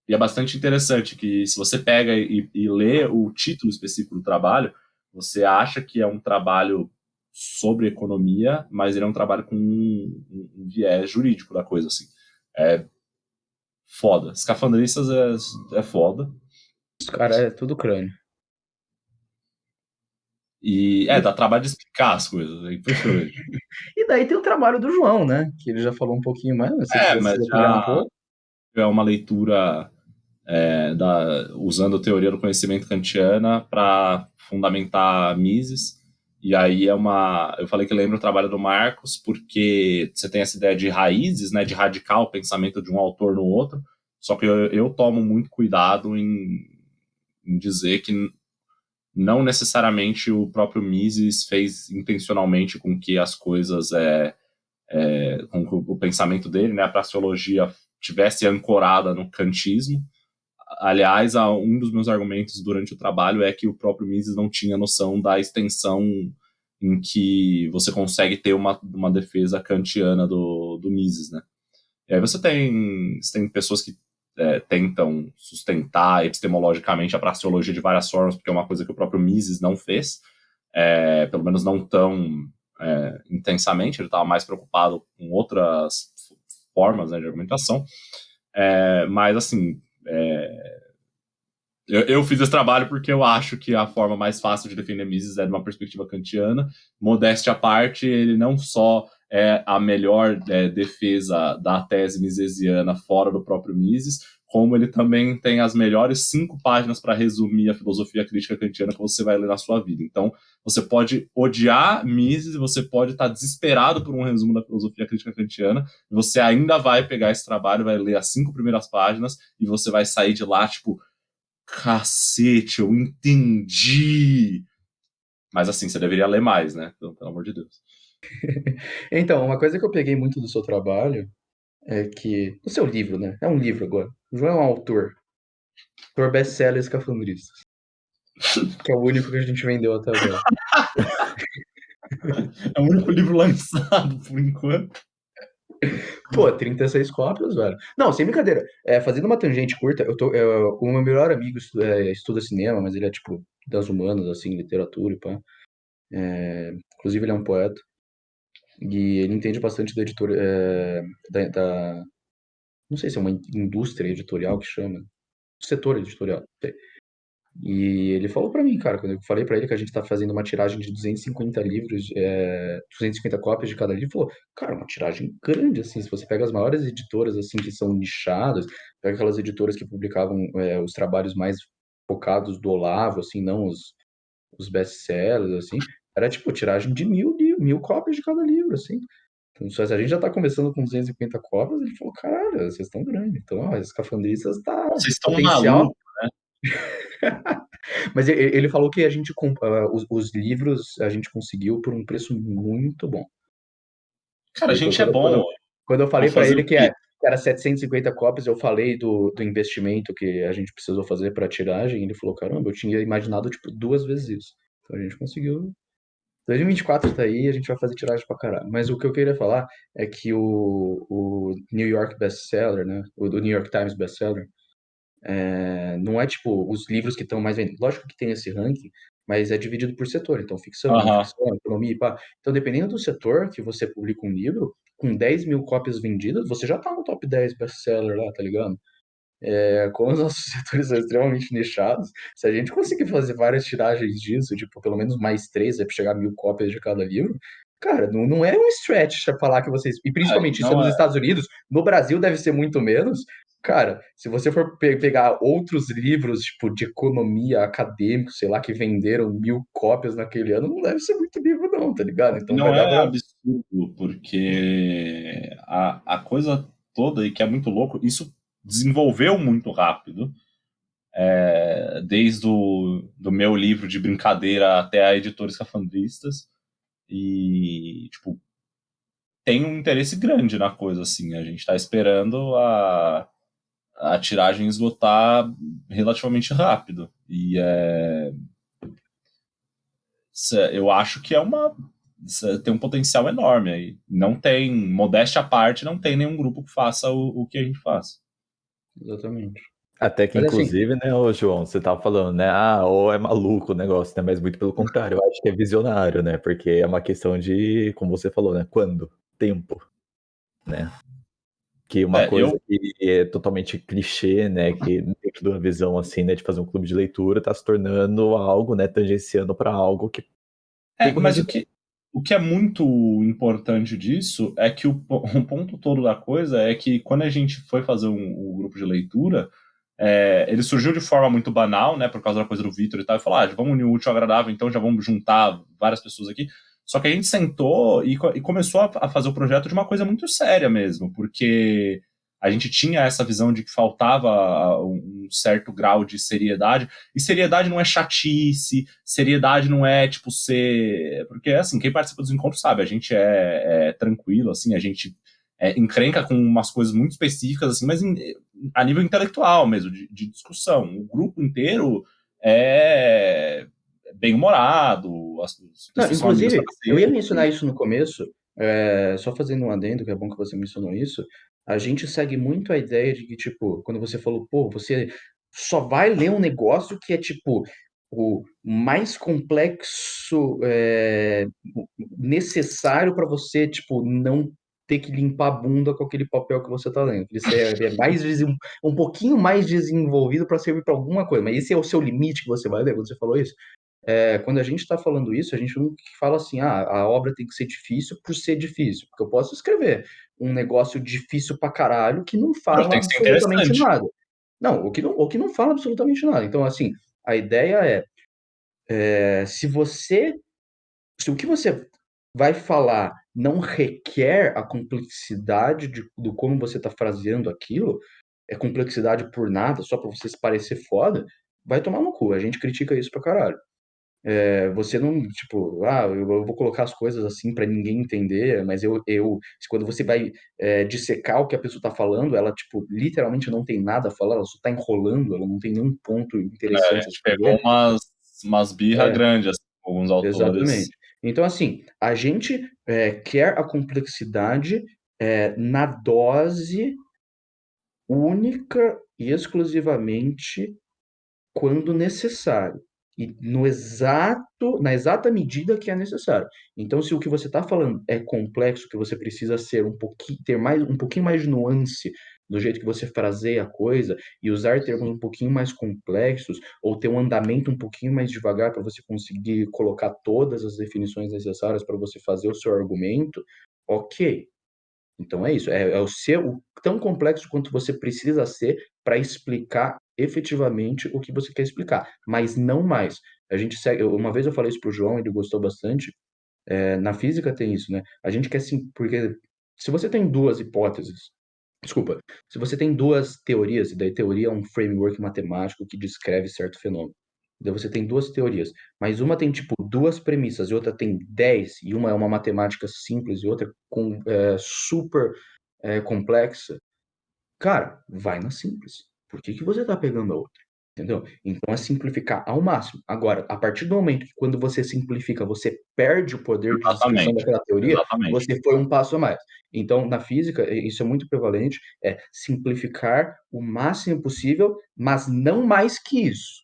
E é bastante interessante que se você pega e lê o título específico do trabalho, você acha que é um trabalho sobre economia, mas ele é um trabalho com um viés jurídico da coisa, assim. É foda. Escafandristas é foda. Os caras é tudo crânio. E dá trabalho de explicar as coisas, é impressionante. E daí tem o trabalho do João, né? Que ele já falou um pouquinho mais, mas se quiser se Mas detalhar um já pouco. é uma leitura usando a teoria do conhecimento kantiana para fundamentar Mises. E aí eu falei que lembra o trabalho do Marcos, porque você tem essa ideia de raízes, né, de radicar o pensamento de um autor no outro, só que eu tomo muito cuidado em dizer que não necessariamente o próprio Mises fez intencionalmente com que as coisas, com que o pensamento dele, né, a praxeologia tivesse ancorada no kantismo. Aliás, um dos meus argumentos durante o trabalho é que o próprio Mises não tinha noção da extensão em que você consegue ter uma defesa kantiana do Mises, né? E aí você tem pessoas que tentam sustentar epistemologicamente a praxeologia de várias formas, porque é uma coisa que o próprio Mises não fez, pelo menos não tão intensamente, ele estava mais preocupado com outras formas, né, de argumentação. Mas, assim, eu fiz esse trabalho porque eu acho que a forma mais fácil de defender Mises é de uma perspectiva kantiana. Modéstia à parte, ele não só é a melhor defesa da tese misesiana fora do próprio Mises, como ele também tem as melhores 5 páginas para resumir a filosofia crítica kantiana que você vai ler na sua vida. Então, você pode odiar Mises, você pode estar desesperado por um resumo da filosofia crítica kantiana, e você ainda vai pegar esse trabalho, vai ler as 5 primeiras páginas, e você vai sair de lá, tipo, cacete, eu entendi. Mas assim, você deveria ler mais, né? Pelo amor de Deus. Então, uma coisa que eu peguei muito do seu trabalho é que. Do seu livro, né? É um livro agora. O João é um autor. Autor best-seller Escafandristas. Que é o único que a gente vendeu até agora. É o único livro lançado, por enquanto. Pô, 36 cópias, velho. Não, sem brincadeira. Fazendo uma tangente curta, o meu melhor amigo estuda cinema, mas ele é, tipo, das humanas, assim, literatura e pá. Inclusive, ele é um poeta. E ele entende bastante da editora, não sei se é uma indústria editorial que chama, setor editorial. Não sei. E ele falou pra mim, cara, quando eu falei pra ele que a gente tá fazendo uma tiragem de 250 livros, 250 cópias de cada livro, ele falou, cara, uma tiragem grande, assim, se você pega as maiores editoras, assim, que são nichadas, pega aquelas editoras que publicavam os trabalhos mais focados do Olavo, assim, não os best-sellers, assim, era tipo tiragem de 1.000 cópias de cada livro, assim. Então, se a gente já tá começando com 250 cópias, ele falou, caralho, vocês estão grandes. Então, ó, as Escafandristas tá Vocês estão potencial. malucos. Mas ele falou que a gente os livros a gente conseguiu por um preço muito bom. Cara, a Então, gente é bom. quando eu Vou falei para fazer ele o que quê? era 750 cópias, eu falei do investimento que a gente precisou fazer para a tiragem. Ele falou: caramba, eu tinha imaginado tipo 2 vezes isso. Então a gente conseguiu. 2024 tá aí, a gente vai fazer tiragem pra caralho. Mas o que eu queria falar é que o New York Bestseller, né? O do New York Times Bestseller, Não é tipo os livros que estão mais vendidos. Lógico que tem esse ranking, mas é dividido por setor. Então, ficção, não Aham. ficção, economia, e pá. Então, dependendo do setor que você publica um livro, com 10 mil cópias vendidas, você já tá no top 10 best-seller lá, tá ligado? Como os nossos setores são extremamente nichados, se a gente conseguir fazer várias tiragens disso, tipo, pelo menos mais 3, pra chegar a 1.000 cópias de cada livro, cara, não é um stretch pra falar que vocês. E principalmente isso é Não nos é. Estados Unidos, no Brasil deve ser muito menos. Cara, se você for pegar outros livros, tipo, de economia, acadêmicos, sei lá, que venderam 1.000 cópias naquele ano, não deve ser muito livro, não, tá ligado? Então vai Não dar é pra. absurdo, porque a coisa toda, e que é muito louco, isso desenvolveu muito rápido. Desde do meu livro de brincadeira até a Editores Cafandristas. E, tipo, tem um interesse grande na coisa, assim. A gente tá esperando a tiragem esgotar relativamente rápido. E eu acho que tem um potencial enorme aí. Não tem, modéstia à parte, não tem nenhum grupo que faça o que a gente faz. Exatamente. Até que, Mas assim, inclusive, né, ô João, você tava falando, né? Ah, ou é maluco o negócio, né? Mas muito pelo contrário, eu acho que é visionário, né? Porque é uma questão de, como você falou, né? Quando? Tempo, né? Que uma coisa Eu que é totalmente clichê, né? Que dentro de uma visão assim, né? De fazer um clube de leitura, tá se tornando algo, né? Tangenciando para algo que tem uma Mas realidade. o que é muito importante disso é que o ponto todo da coisa é que quando a gente foi fazer um grupo de leitura, ele surgiu de forma muito banal, né, por causa da coisa do Vitor e tal, e falou, vamos unir o útil ao agradável, então já vamos juntar várias pessoas aqui. Só que a gente sentou e começou a fazer o projeto de uma coisa muito séria mesmo, porque a gente tinha essa visão de que faltava um certo grau de seriedade, e seriedade não é chatice, seriedade não é, tipo, ser... Porque, assim, quem participa dos encontros sabe, a gente é tranquilo, assim, a gente encrenca com umas coisas muito específicas, assim, mas a nível intelectual mesmo, de discussão. O grupo inteiro é bem-humorado, as não, pessoas são amigas pra inclusive, eu ia cacete. mencionar isso no começo, só fazendo um adendo, que é bom que você mencionou isso. A gente segue muito a ideia de que, tipo, quando você falou, pô, você só vai ler um negócio que é, tipo, o mais complexo necessário para você, tipo, não ter que limpar a bunda com aquele papel que você tá lendo. Ele é um pouquinho mais desenvolvido para servir para alguma coisa, mas esse é o seu limite que você vai ler quando você falou isso. Quando a gente está falando isso, a gente não fala assim, a obra tem que ser difícil por ser difícil, porque eu posso escrever um negócio difícil pra caralho que não Não, fala tem que ser absolutamente interessante. nada. Não, o que não fala absolutamente nada. Então, assim, a ideia se o que você vai falar não requer a complexidade do como você está fraseando aquilo, é complexidade por nada, só para você se parecer foda, vai tomar no cu. A gente critica isso pra caralho. Você não, tipo, eu vou colocar as coisas assim para ninguém entender, mas quando você vai dissecar o que a pessoa tá falando, ela, tipo, literalmente não tem nada a falar, ela só tá enrolando, ela não tem nenhum ponto A interessante a gente pegou escrever. umas birra É, grandes, assim, com alguns autores. exatamente. Então, assim, a gente quer a complexidade na dose única e exclusivamente quando necessário e na exata medida que é necessário. Então, se o que você está falando é complexo, que você precisa ser um pouquinho mais de nuance do jeito que você fraseia a coisa e usar termos um pouquinho mais complexos ou ter um andamento um pouquinho mais devagar para você conseguir colocar todas as definições necessárias para você fazer o seu argumento, ok. Então é isso, o tão complexo quanto você precisa ser para explicar efetivamente o que você quer explicar, mas não mais. A gente segue, uma vez eu falei isso pro João, ele gostou bastante. Na física tem isso, né? A gente quer sim, porque se você tem duas hipóteses, desculpa, se você tem duas teorias, e daí teoria é um framework matemático que descreve certo fenômeno. Daí você tem duas teorias, mas uma tem tipo duas premissas e outra tem 10, e uma é uma matemática simples e outra super complexa. Cara, vai na simples. Por que que você tá pegando a outra? Entendeu? Então é simplificar ao máximo. Agora, a partir do momento que quando você simplifica, você perde o poder de discussão Exatamente. daquela teoria, Exatamente. você foi um passo a mais. Então, na física, isso é muito prevalente, é simplificar o máximo possível, mas não mais que isso.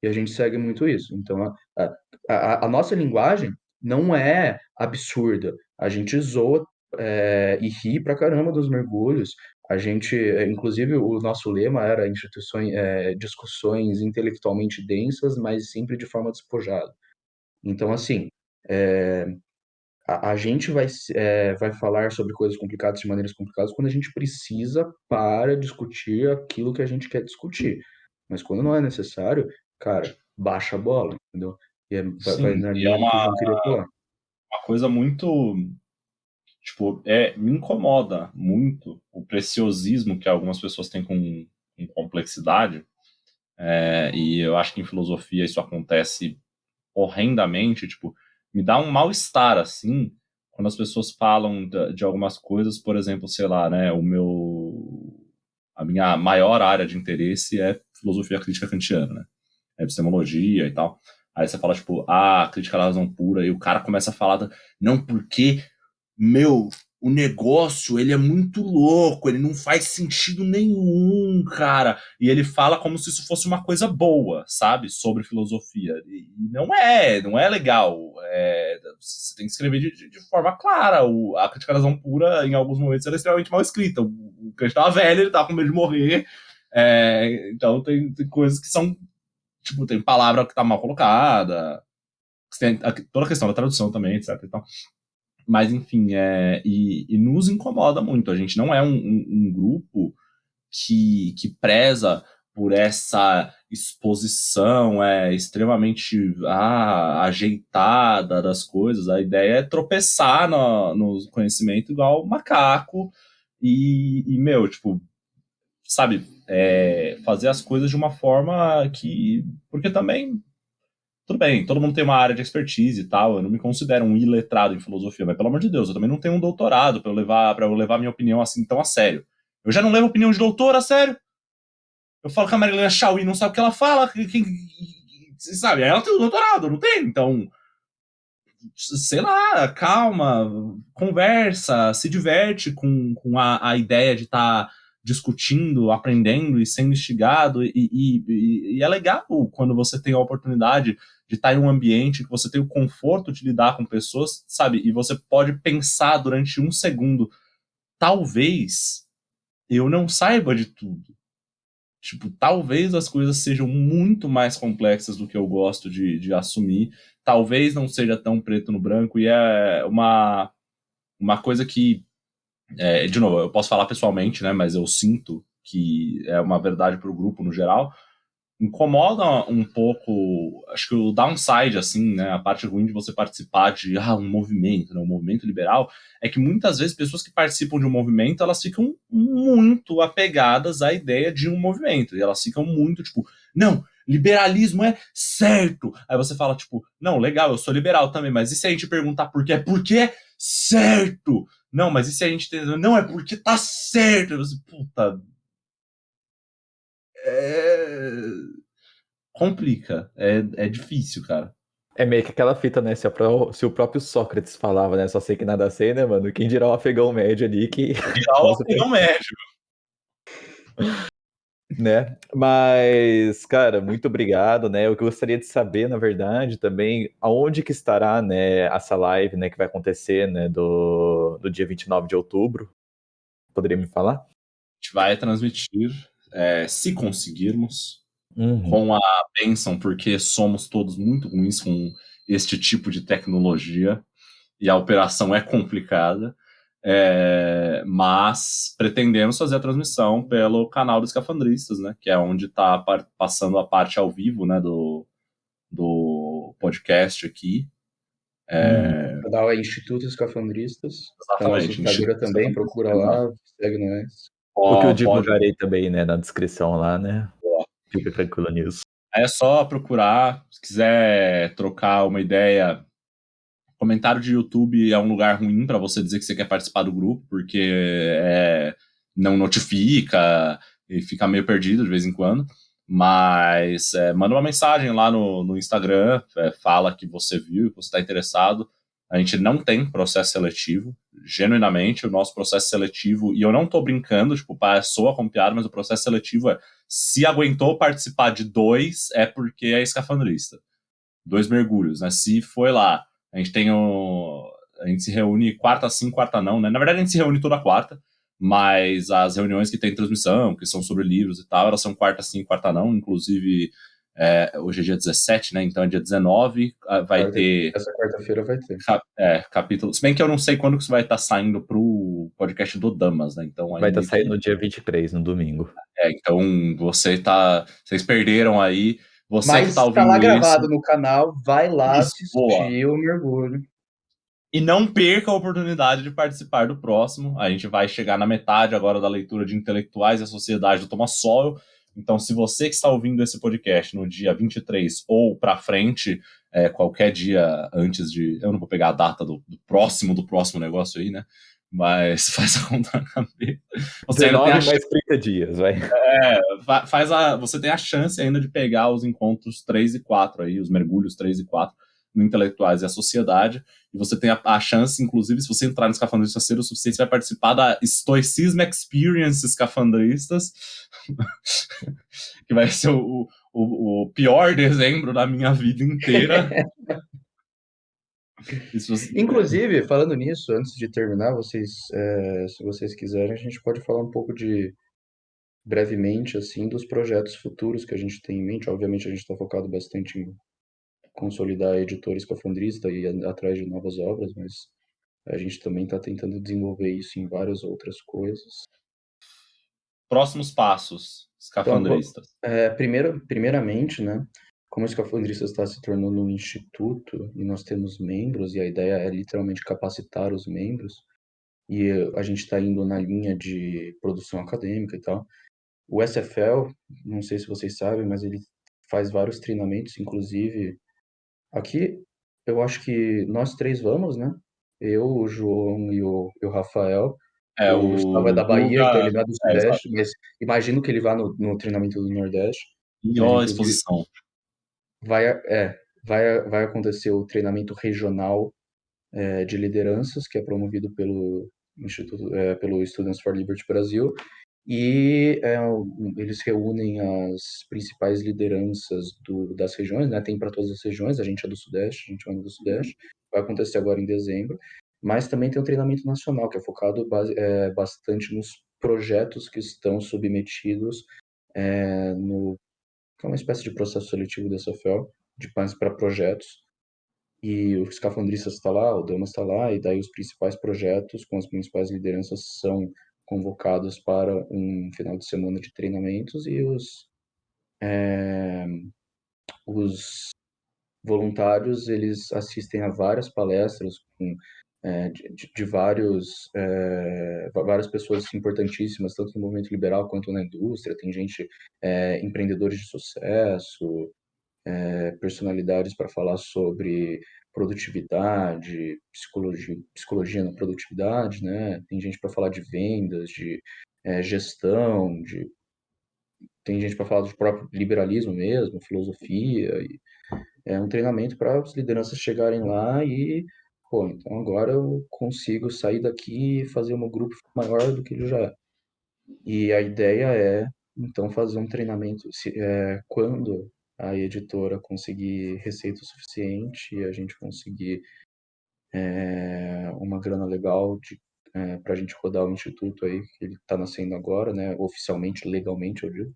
E a gente segue muito isso. Então, a nossa linguagem não é absurda. A gente zoa e ri pra caramba dos mergulhos. A gente, inclusive, o nosso lema era discussões intelectualmente densas, mas sempre de forma despojada. Então, assim, é, a gente vai falar sobre coisas complicadas de maneiras complicadas quando a gente precisa para discutir aquilo que a gente quer discutir. Mas quando não é necessário, cara, baixa a bola, entendeu? E vai Sim, na e é linha do que o João queria falar. uma coisa muito, tipo, me incomoda muito o preciosismo que algumas pessoas têm com complexidade, e eu acho que em filosofia isso acontece horrendamente, tipo, me dá um mal-estar, assim, quando as pessoas falam de algumas coisas, por exemplo, sei lá, né, a minha maior área de interesse é filosofia crítica kantiana, né, epistemologia e tal. Aí você fala, tipo, crítica à razão pura, e o cara começa a falar, não, porque meu, o negócio, ele é muito louco, ele não faz sentido nenhum, cara. E ele fala como se isso fosse uma coisa boa, sabe? Sobre filosofia. E não é legal. Você tem que escrever de forma clara. A crítica à razão pura, em alguns momentos, ela é extremamente mal escrita. O Kant tava velho, ele tava com medo de morrer. Então tem coisas que são, tipo, tem palavra que tá mal colocada. Tem toda a questão da tradução também, etc. Então, mas, enfim, e nos incomoda muito. A gente não é um grupo que preza por essa exposição extremamente ajeitada das coisas. A ideia é tropeçar no conhecimento igual macaco meu, tipo, sabe, fazer as coisas de uma forma que... Porque também tudo bem, todo mundo tem uma área de expertise e tal, eu não me considero um iletrado em filosofia, mas pelo amor de Deus, eu também não tenho um doutorado para eu levar minha opinião assim tão a sério. Eu já não levo opinião de doutor a sério. Eu falo que a Marilena Chauí não sabe o que ela fala, sabe? Ela tem um doutorado, eu não tenho, então, sei lá, calma, conversa, se diverte com a ideia de estar discutindo, aprendendo e sendo instigado, e é legal quando você tem a oportunidade de estar em um ambiente que você tem o conforto de lidar com pessoas, sabe? E você pode pensar durante um segundo, talvez eu não saiba de tudo. Tipo, talvez as coisas sejam muito mais complexas do que eu gosto de assumir. Talvez não seja tão preto no branco. E é uma coisa que, de novo, eu posso falar pessoalmente, né? Mas eu sinto que é uma verdade para o grupo no geral. Incomoda um pouco, acho que o downside, assim, né, a parte ruim de você participar de um movimento, né, um movimento liberal, é que muitas vezes pessoas que participam de um movimento, elas ficam muito apegadas à ideia de um movimento, e elas ficam muito, tipo, não, liberalismo é certo. Aí você fala, tipo, não, legal, eu sou liberal também, mas e se a gente perguntar por quê? Porque é certo! Não, mas e se a gente... Não, é porque tá certo! Você, puta... Complica. É difícil, cara. É meio que aquela fita, né? Se o próprio Sócrates falava, né? Só sei que nada sei, né, mano? Quem dirá o afegão médio ali que... Já o opinião médio. Né? Mas, cara, muito obrigado, né? Eu gostaria de saber, na verdade, também, aonde que estará, né, essa live, né, que vai acontecer, né, do dia 29 de outubro. Poderia me falar? A gente vai transmitir, se conseguirmos, Uhum. com a bênção, porque somos todos muito ruins com este tipo de tecnologia e a operação é complicada, mas pretendemos fazer a transmissão pelo canal dos Escafandristas, né, que é onde está passando a parte ao vivo, né, do podcast aqui. O canal é Instituto Escafandristas. Tá no nosso Exatamente. Instagram também, procura lá, segue nós. O que eu Pode. divulgarei também, né, na descrição lá, né? Fica tranquilo nisso. É só procurar, se quiser trocar uma ideia. Comentário de YouTube é um lugar ruim para você dizer que você quer participar do grupo, porque não notifica e fica meio perdido de vez em quando. Mas manda uma mensagem lá no Instagram, fala que você viu, que você está interessado. A gente não tem processo seletivo, genuinamente, o nosso processo seletivo, e eu não tô brincando, tipo, soa como piada, mas o processo seletivo se aguentou participar de 2, é porque é escafandrista. 2 mergulhos, né? Se foi lá, a gente se reúne quarta sim, quarta não, né? Na verdade, a gente se reúne toda quarta, mas as reuniões que tem transmissão, que são sobre livros e tal, elas são quarta sim, quarta não. Inclusive, hoje é dia 17, né? Então é dia 19, vai ter... Essa quarta-feira vai ter. Capítulo. Se bem que eu não sei quando que isso vai estar saindo pro podcast do Damas, né? Então, Vai estar saindo no dia 23, no domingo. então vocês perderam aí. Você que Mas tá tá ouvindo lá isso, gravado no canal, vai lá isso, boa. assistir o mergulho. E não perca a oportunidade de participar do próximo. A gente vai chegar na metade agora da leitura de Intelectuais e a Sociedade do Thomas Sowell. Então, se você que está ouvindo esse podcast no dia 23 ou para frente, qualquer dia antes de... Eu não vou pegar a data do próximo negócio aí, né? Mas faz a conta na cabeça. Você ainda 19 tem a mais 30 dias, vai. você tem a chance ainda de pegar os encontros 3 e 4 aí, os mergulhos 3 e 4 no Intelectuais e a Sociedade, e você tem a chance, inclusive, se você entrar no Escafandrista ser o suficiente, você vai participar da Stoicism Experience Escafandristas, que vai ser o pior dezembro da minha vida inteira. Inclusive, falando nisso, antes de terminar, se vocês quiserem, a gente pode falar um pouco brevemente, assim, dos projetos futuros que a gente tem em mente. Obviamente, a gente está focado bastante em consolidar a editora escafandrista e ir atrás de novas obras, mas a gente também está tentando desenvolver isso em várias outras coisas. Próximos passos, Então, escafandristas. primeiramente, né, como o Escafandristas está se tornando um instituto e nós temos membros, e a ideia é literalmente capacitar os membros, e a gente está indo na linha de produção acadêmica e tal. O SFL, não sei se vocês sabem, mas ele faz vários treinamentos, inclusive aqui eu acho que nós três vamos, né? Eu, o João e o Rafael. O Gustavo é O da Bahia, então Guga. ele não é do Exato. Sudeste, mas imagino que ele vá no treinamento do Nordeste. E Mas, ó, a inclusive, exposição. vai acontecer o treinamento regional de lideranças, que é promovido pelo pelo Students for Liberty Brasil, e eles reúnem as principais lideranças das regiões, né? Tem para todas as regiões, a gente é do Sudeste, a gente é do Sudeste, vai acontecer agora em dezembro, mas também tem um treinamento nacional, que é focado bastante nos projetos que estão submetidos que é uma espécie de processo seletivo da SFL, para projetos, e o Escafandrista está lá, o Damas está lá, e daí os principais projetos com as principais lideranças são convocados para um final de semana de treinamentos, e os voluntários eles assistem a várias palestras de várias pessoas importantíssimas, tanto no movimento liberal quanto na indústria. Tem gente, empreendedores de sucesso, personalidades para falar sobre produtividade, psicologia na produtividade, né? Tem gente para falar de vendas, de gestão, tem gente para falar do próprio liberalismo mesmo, filosofia. É um treinamento para as lideranças chegarem lá e, pô, então agora eu consigo sair daqui e fazer um grupo maior do que ele já é. E a ideia é, então, fazer um treinamento, quando a editora conseguir receita suficiente e a gente conseguir uma grana legal para a gente rodar o instituto aí, que ele está nascendo agora, né, oficialmente, legalmente, eu digo,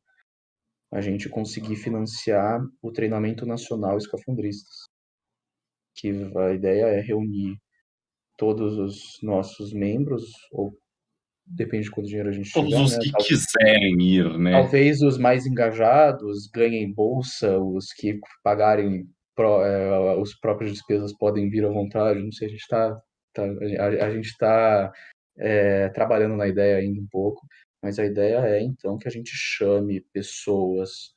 a gente conseguir financiar o treinamento nacional escafandristas, que a ideia é reunir todos os nossos membros, ou depende de quanto dinheiro a gente Todos tiver, os né? que quiserem ir, né? Talvez os mais engajados ganhem bolsa, os que pagarem os próprias despesas podem vir à vontade. Não sei, a gente está trabalhando na ideia ainda um pouco, mas a ideia é então que a gente chame pessoas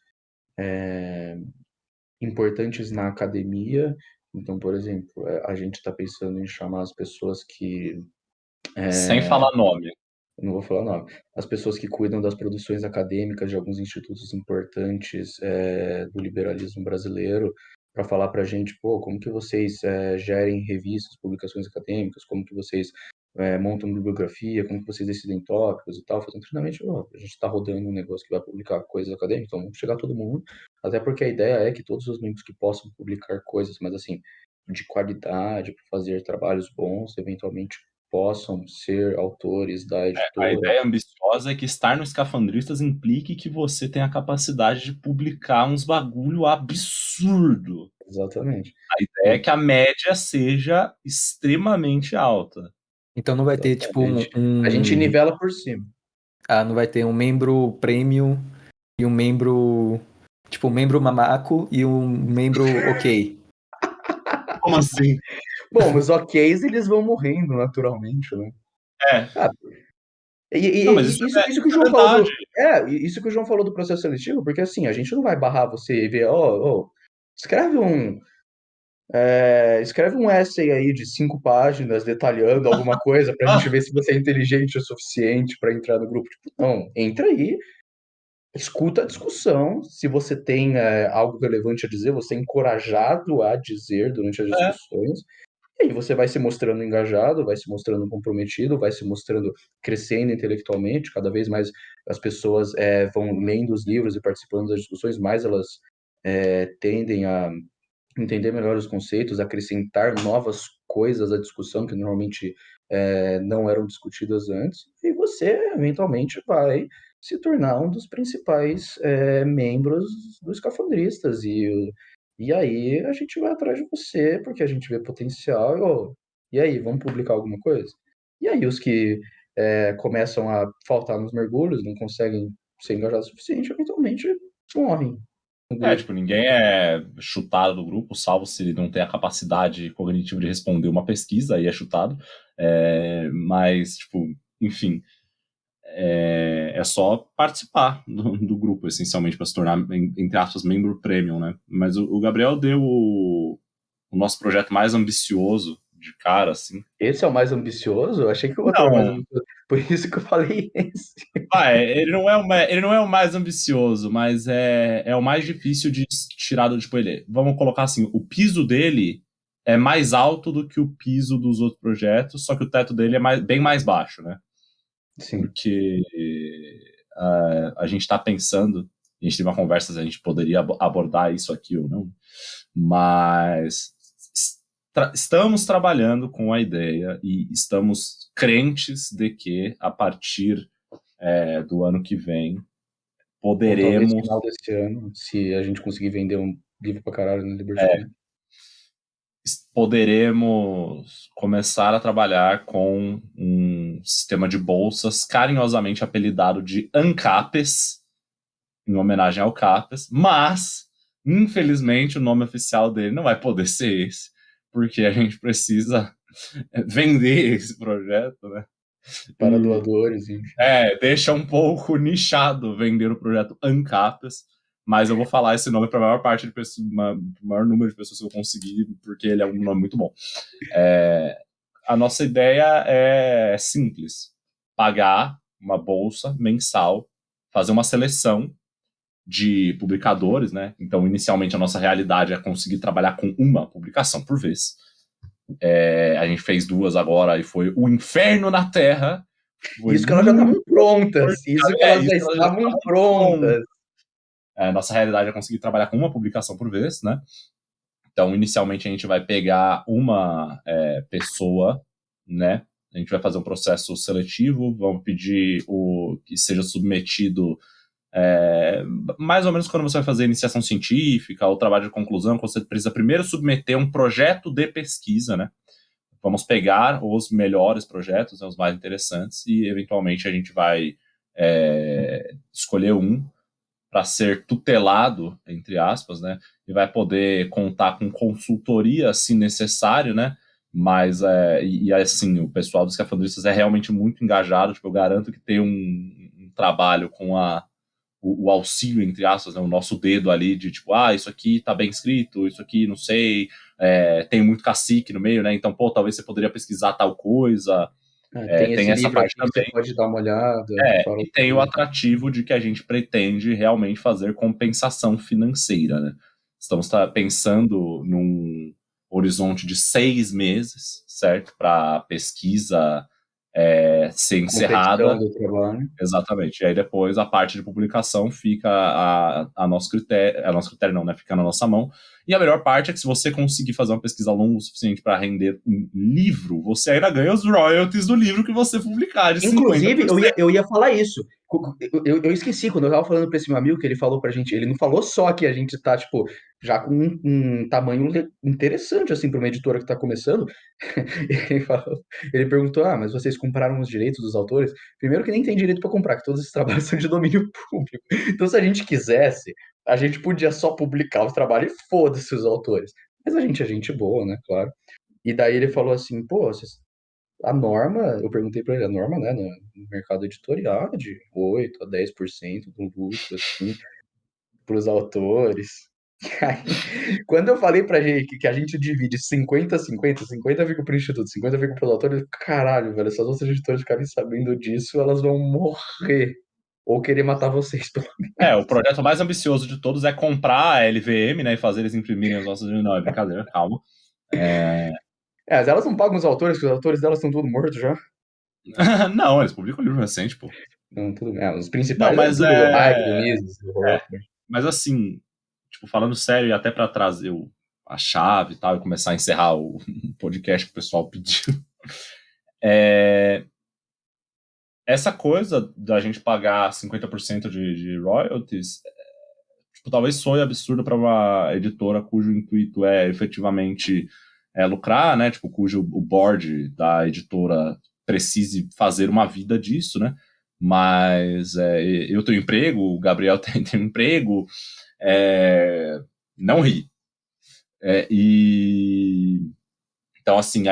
importantes na academia. Então, por exemplo, a gente está pensando em chamar as pessoas que Sem falar nome. eu não vou falar nome, as pessoas que cuidam das produções acadêmicas de alguns institutos importantes do liberalismo brasileiro, para falar para a gente, pô, como que vocês gerem revistas, publicações acadêmicas, como que vocês montam bibliografia, como que vocês decidem tópicos e tal, fazendo treinamento, a gente está rodando um negócio que vai publicar coisas acadêmicas, então vamos chegar a todo mundo, até porque a ideia é que todos os membros que possam publicar coisas, mas assim, de qualidade, para fazer trabalhos bons, eventualmente possam ser autores da A editora. ideia ambiciosa é que estar no Escafandristas implique que você tenha a capacidade de publicar uns bagulho absurdo. Exatamente. A ideia é que a média seja extremamente alta. Então não vai ter, tipo, A gente nivela por cima. não vai ter um membro premium e um membro, tipo, um membro mamaco e um membro ok. Como assim? Bom, os OKs, eles vão morrendo naturalmente, né? É. Não, mas isso que o João falou isso que o João falou do processo seletivo, porque assim, a gente não vai barrar você e ver, escreve um essay aí de 5 páginas detalhando alguma coisa pra gente ver se você é inteligente o suficiente para entrar no grupo. Tipo, não, entra aí, escuta a discussão, se você tem algo relevante a dizer, você é encorajado a dizer durante as discussões, e aí você vai se mostrando engajado, vai se mostrando comprometido, vai se mostrando crescendo intelectualmente, cada vez mais as pessoas vão lendo os livros e participando das discussões, mais elas tendem a entender melhor os conceitos, acrescentar novas coisas à discussão que normalmente não eram discutidas antes, e você eventualmente vai se tornar um dos principais membros dos Escafandristas, e aí a gente vai atrás de você, porque a gente vê potencial, e aí, vamos publicar alguma coisa? E aí os que começam a faltar nos mergulhos, não conseguem ser engajados o suficiente, eventualmente morrem. Tipo, ninguém é chutado do grupo, salvo se ele não tem a capacidade cognitiva de responder uma pesquisa, aí é chutado. Mas, tipo, enfim, é só participar do grupo, essencialmente, para se tornar, entre aspas, membro premium, né? Mas o Gabriel deu o nosso projeto mais ambicioso de cara, assim. Esse é o mais ambicioso? Eu achei que o outro era o mais ambicioso. Por isso que eu falei esse. Ele não é o mais ambicioso, mas é o mais difícil de tirar do tipo ele. Vamos colocar assim, o piso dele é mais alto do que o piso dos outros projetos, só que o teto dele é bem mais baixo, né? Sim. Porque a gente está pensando, a gente teve uma conversa se a gente poderia abordar isso aqui ou não, mas estamos trabalhando com a ideia e estamos crentes de que a partir do ano que vem poderemos... Talvez no final desse ano, se a gente conseguir vender um livro pra caralho no Liberty. Poderemos começar a trabalhar com um sistema de bolsas carinhosamente apelidado de ANCAPES, em homenagem ao CAPES, mas, infelizmente, o nome oficial dele não vai poder ser esse, porque a gente precisa vender esse projeto, né? Para doadores, enfim. Deixa um pouco nichado vender o projeto ANCAPES, mas eu vou falar esse nome para a maior parte de pessoas, o maior número de pessoas que eu conseguir, porque ele é um nome muito bom. A nossa ideia é simples: pagar uma bolsa mensal, fazer uma seleção de publicadores, né? Então, inicialmente, a nossa realidade é conseguir trabalhar com uma publicação por vez. A gente fez 2 agora e foi o Inferno na Terra. Isso que elas já estavam prontas. Isso que elas já estavam prontas. Nossa realidade é conseguir trabalhar com uma publicação por vez, né? Então, inicialmente, a gente vai pegar uma pessoa, né? A gente vai fazer um processo seletivo, vamos pedir que seja submetido mais ou menos quando você vai fazer iniciação científica ou trabalho de conclusão, você precisa primeiro submeter um projeto de pesquisa, né? Vamos pegar os melhores projetos, né, os mais interessantes, e eventualmente a gente vai escolher um para ser tutelado, entre aspas, né? E vai poder contar com consultoria, se necessário, né? Mas, assim, o pessoal dos Escafandristas é realmente muito engajado. Tipo, eu garanto que tem um trabalho com o auxílio, entre aspas, né? O nosso dedo ali de tipo, isso aqui tá bem escrito, isso aqui não sei, tem muito cacique no meio, né? Então, talvez você poderia pesquisar tal coisa. Tem Tem esse essa livro aqui parte que você também. pode dar uma olhada, que fala E tem o sobre... atrativo de que a gente pretende realmente fazer compensação financeira, né? Estamos pensando num horizonte de 6 meses, certo? Para a pesquisa ser competição encerrada. do trabalho. Exatamente. E aí depois a parte de publicação fica a nosso critério, a nosso critério não, né? Fica na nossa mão. E a melhor parte é que se você conseguir fazer uma pesquisa longa o suficiente para render um livro, você ainda ganha os royalties do livro que você publicar de 50%. Inclusive, eu ia falar isso. Eu esqueci, quando eu tava falando pra esse meu amigo, que ele falou pra gente, ele não falou só que a gente tá, tipo, já com um tamanho interessante, assim, pra uma editora que tá começando. Ele falou, ele perguntou, mas vocês compraram os direitos dos autores? Primeiro que nem tem direito pra comprar, que todos esses trabalhos são de domínio público. Então, se a gente quisesse, a gente podia só publicar os trabalhos e foda-se os autores. Mas a gente é gente boa, né, claro. E daí ele falou assim, pô, a norma, eu perguntei para ele, a norma, né, no mercado editorial é de 8 a 10% do lucro, assim, para os autores. E aí, quando eu falei pra gente que a gente divide 50-50, 50 fica pro instituto, 50 fica pros autores, caralho, velho, se as outras editoras ficarem sabendo disso, elas vão morrer. Ou querer matar vocês, pelo O menos. projeto mais ambicioso de todos é comprar a LVM, né, e fazer eles imprimirem os nossos... Não, é brincadeira, calma. Mas elas não pagam os autores, porque os autores delas estão todos mortos já. Não, eles publicam livro recente, pô. Não, tudo, os Não, principais é mas tudo do Hayek, do Mises, do é, Rothbard. mas assim, tipo, falando sério, e até para trazer a chave e tal, e começar a encerrar o podcast que o pessoal pediu. Essa coisa da gente pagar 50% de royalties, tipo, talvez soe absurdo para uma editora cujo intuito é efetivamente lucrar, né? Tipo, cujo o board da editora precise fazer uma vida disso, né? Mas eu tenho emprego, o Gabriel tem emprego, não ri. Então, assim,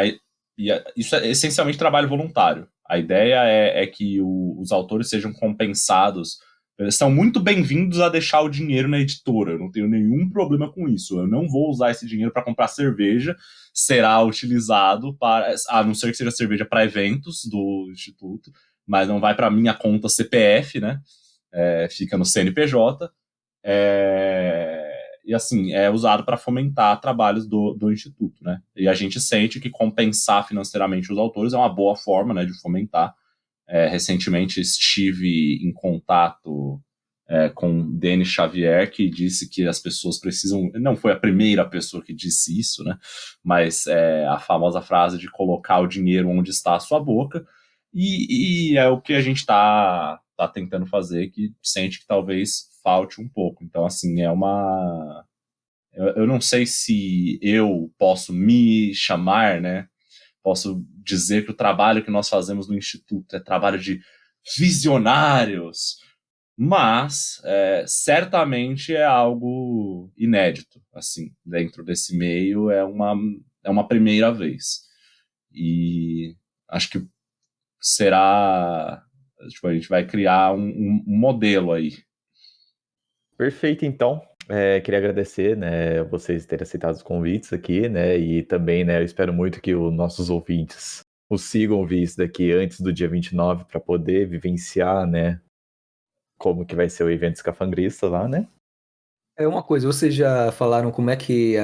isso é essencialmente trabalho voluntário. A ideia é que os autores sejam compensados. Eles são muito bem-vindos a deixar o dinheiro na editora. Eu não tenho nenhum problema com isso. Eu não vou usar esse dinheiro para comprar cerveja. Será utilizado para, a não ser que seja cerveja para eventos do instituto, mas não vai para minha conta CPF, né? Fica no CNPJ. E assim, é usado para fomentar trabalhos do Instituto, né? E a gente sente que compensar financeiramente os autores é uma boa forma, né, de fomentar. Recentemente estive em contato com Denis Xavier, que disse que as pessoas precisam... Não foi a primeira pessoa que disse isso, né? Mas a famosa frase de colocar o dinheiro onde está a sua boca. E é o que a gente está tentando fazer, que sente que talvez falte um pouco. Então, assim, eu não sei se eu posso me chamar, né? Posso dizer que o trabalho que nós fazemos no Instituto é trabalho de visionários, mas certamente é algo inédito, assim, dentro desse meio é uma primeira vez. E acho que será... Tipo, a gente vai criar um modelo aí. Perfeito, então. Queria agradecer, né, vocês terem aceitado os convites aqui, né, e também, né, eu espero muito que os nossos ouvintes os sigam ouvir isso daqui antes do dia 29 para poder vivenciar, né, como que vai ser o evento escafangrista lá, né? É uma coisa, vocês já falaram como é que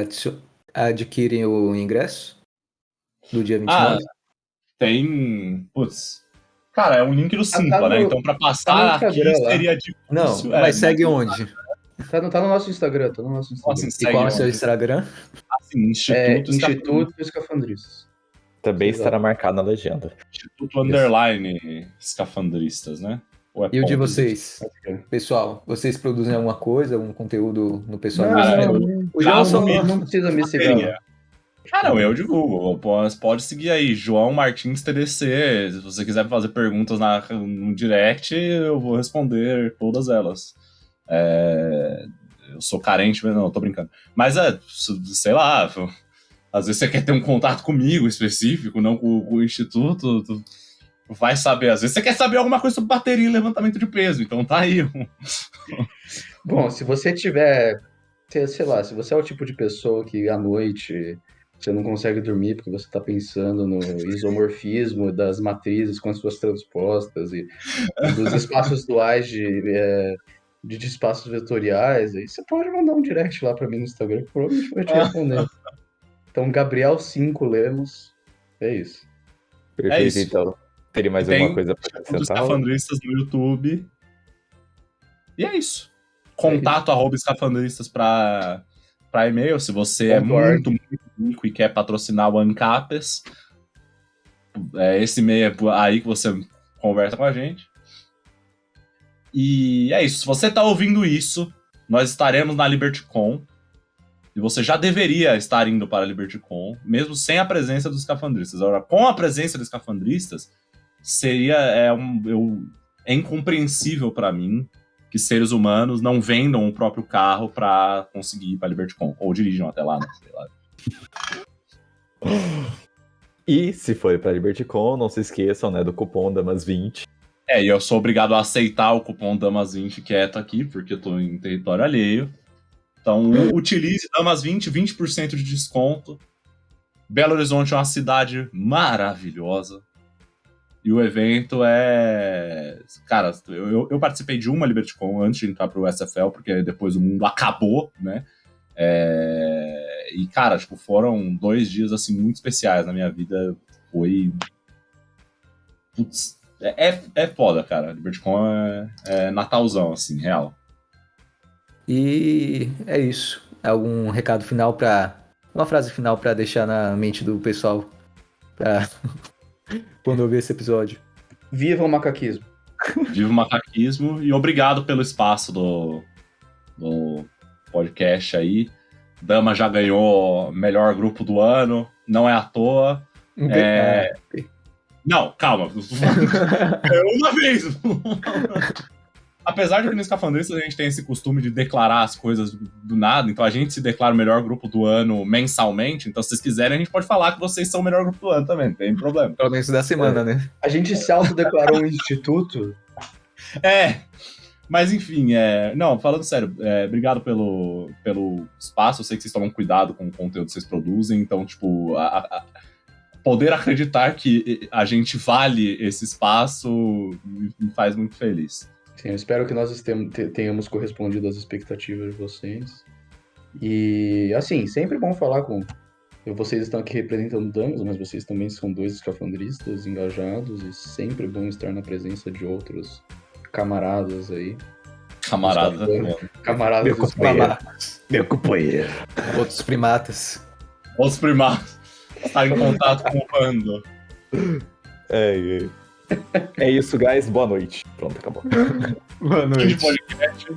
adquirem o ingresso do dia 29? Tem... Putz... Cara, é um link do Simpla, né? Então, para tá no passar aqui Instagram lá. seria Não, difícil. mas segue onde? Tá no nosso Instagram, tá no nosso Instagram. Assim, E qual é o segue seu onde? Instagram? Assim, Instituto Escafandristas. Também Exato. estará marcado na legenda. Instituto Underline Escafandristas, né? Ou E o de ponto, vocês? Pessoal, vocês produzem alguma coisa, algum conteúdo no pessoal do Cara, Instagram? O João só... não precisa me seguir lá. Não, eu divulgo. Pode seguir aí, João Martins TDC. Se você quiser fazer perguntas no direct, eu vou responder todas elas. Eu sou carente, mas não, tô brincando. Mas sei lá, às vezes você quer ter um contato comigo específico, não com o Instituto, tu vai saber. Às vezes você quer saber alguma coisa sobre bateria e levantamento de peso, então tá aí. Bom, se você tiver, sei lá, se você é o tipo de pessoa que à noite você não consegue dormir porque você está pensando no isomorfismo das matrizes com as suas transpostas e dos espaços duais de espaços vetoriais, aí você pode mandar um direct lá para mim no Instagram, que provavelmente vai te responder. Então, Gabriel 5 Lemos, é isso. Perfeito, isso. então. Teria mais E alguma tem coisa para dos acrescentar? escafandristas no YouTube. E é isso. Contato @escafandristas para e-mail. Se você é muito rico e quer patrocinar o Ancapes, esse e-mail é aí que você conversa com a gente. E é isso. Se você está ouvindo isso, nós estaremos na LibertyCon. E você já deveria estar indo para a LibertyCon, mesmo sem a presença dos escafandristas. Agora, com a presença dos escafandristas, seria incompreensível para mim que seres humanos não vendam o próprio carro para conseguir ir para a LibertyCon. Ou dirijam até lá, né? Sei lá. E se for para a LibertyCon, não se esqueçam, né, do cupom DAMAS20. E eu sou obrigado a aceitar o cupom DAMAS20 quieto aqui, porque eu tô em território alheio. Então, utilize DAMAS20, 20% de desconto. Belo Horizonte é uma cidade maravilhosa. E o evento é... Cara, eu participei de uma LibertyCon antes de entrar pro SFL, porque depois o mundo acabou, né? E, cara, tipo, foram 2 dias, assim, muito especiais na minha vida. Foi... Putz, é foda, cara. LibertyCon é Natalzão, assim, real. E é isso. Algum recado final uma frase final pra deixar na mente do pessoal pra quando ouvir esse episódio. Viva o macaquismo. Viva o macaquismo e obrigado pelo espaço do podcast aí. Dama já ganhou melhor grupo do ano, não é à toa. Não, calma. Uma vez. Apesar de que no Escafandristas a gente tem esse costume de declarar as coisas do nada, então a gente se declara o melhor grupo do ano mensalmente, então se vocês quiserem a gente pode falar que vocês são o melhor grupo do ano também, não tem problema. Pelo menos da semana, né? A gente se autodeclarou um instituto. Mas enfim, não, falando sério, obrigado pelo espaço, eu sei que vocês tomam cuidado com o conteúdo que vocês produzem, então, tipo, poder acreditar que a gente vale esse espaço me faz muito feliz. Sim, eu espero que nós tenhamos correspondido às expectativas de vocês. E, assim, sempre bom falar com... Vocês estão aqui representando Damas, mas vocês também são 2 escafandristas engajados e sempre bom estar na presença de outros camaradas aí. Camaradas Camaradas dos primatas. Meu companheiro. Outros primatas. Outros primatas. Estar em contato com o bando. É isso, guys. Boa noite. Pronto, acabou. Boa Fim de podcast.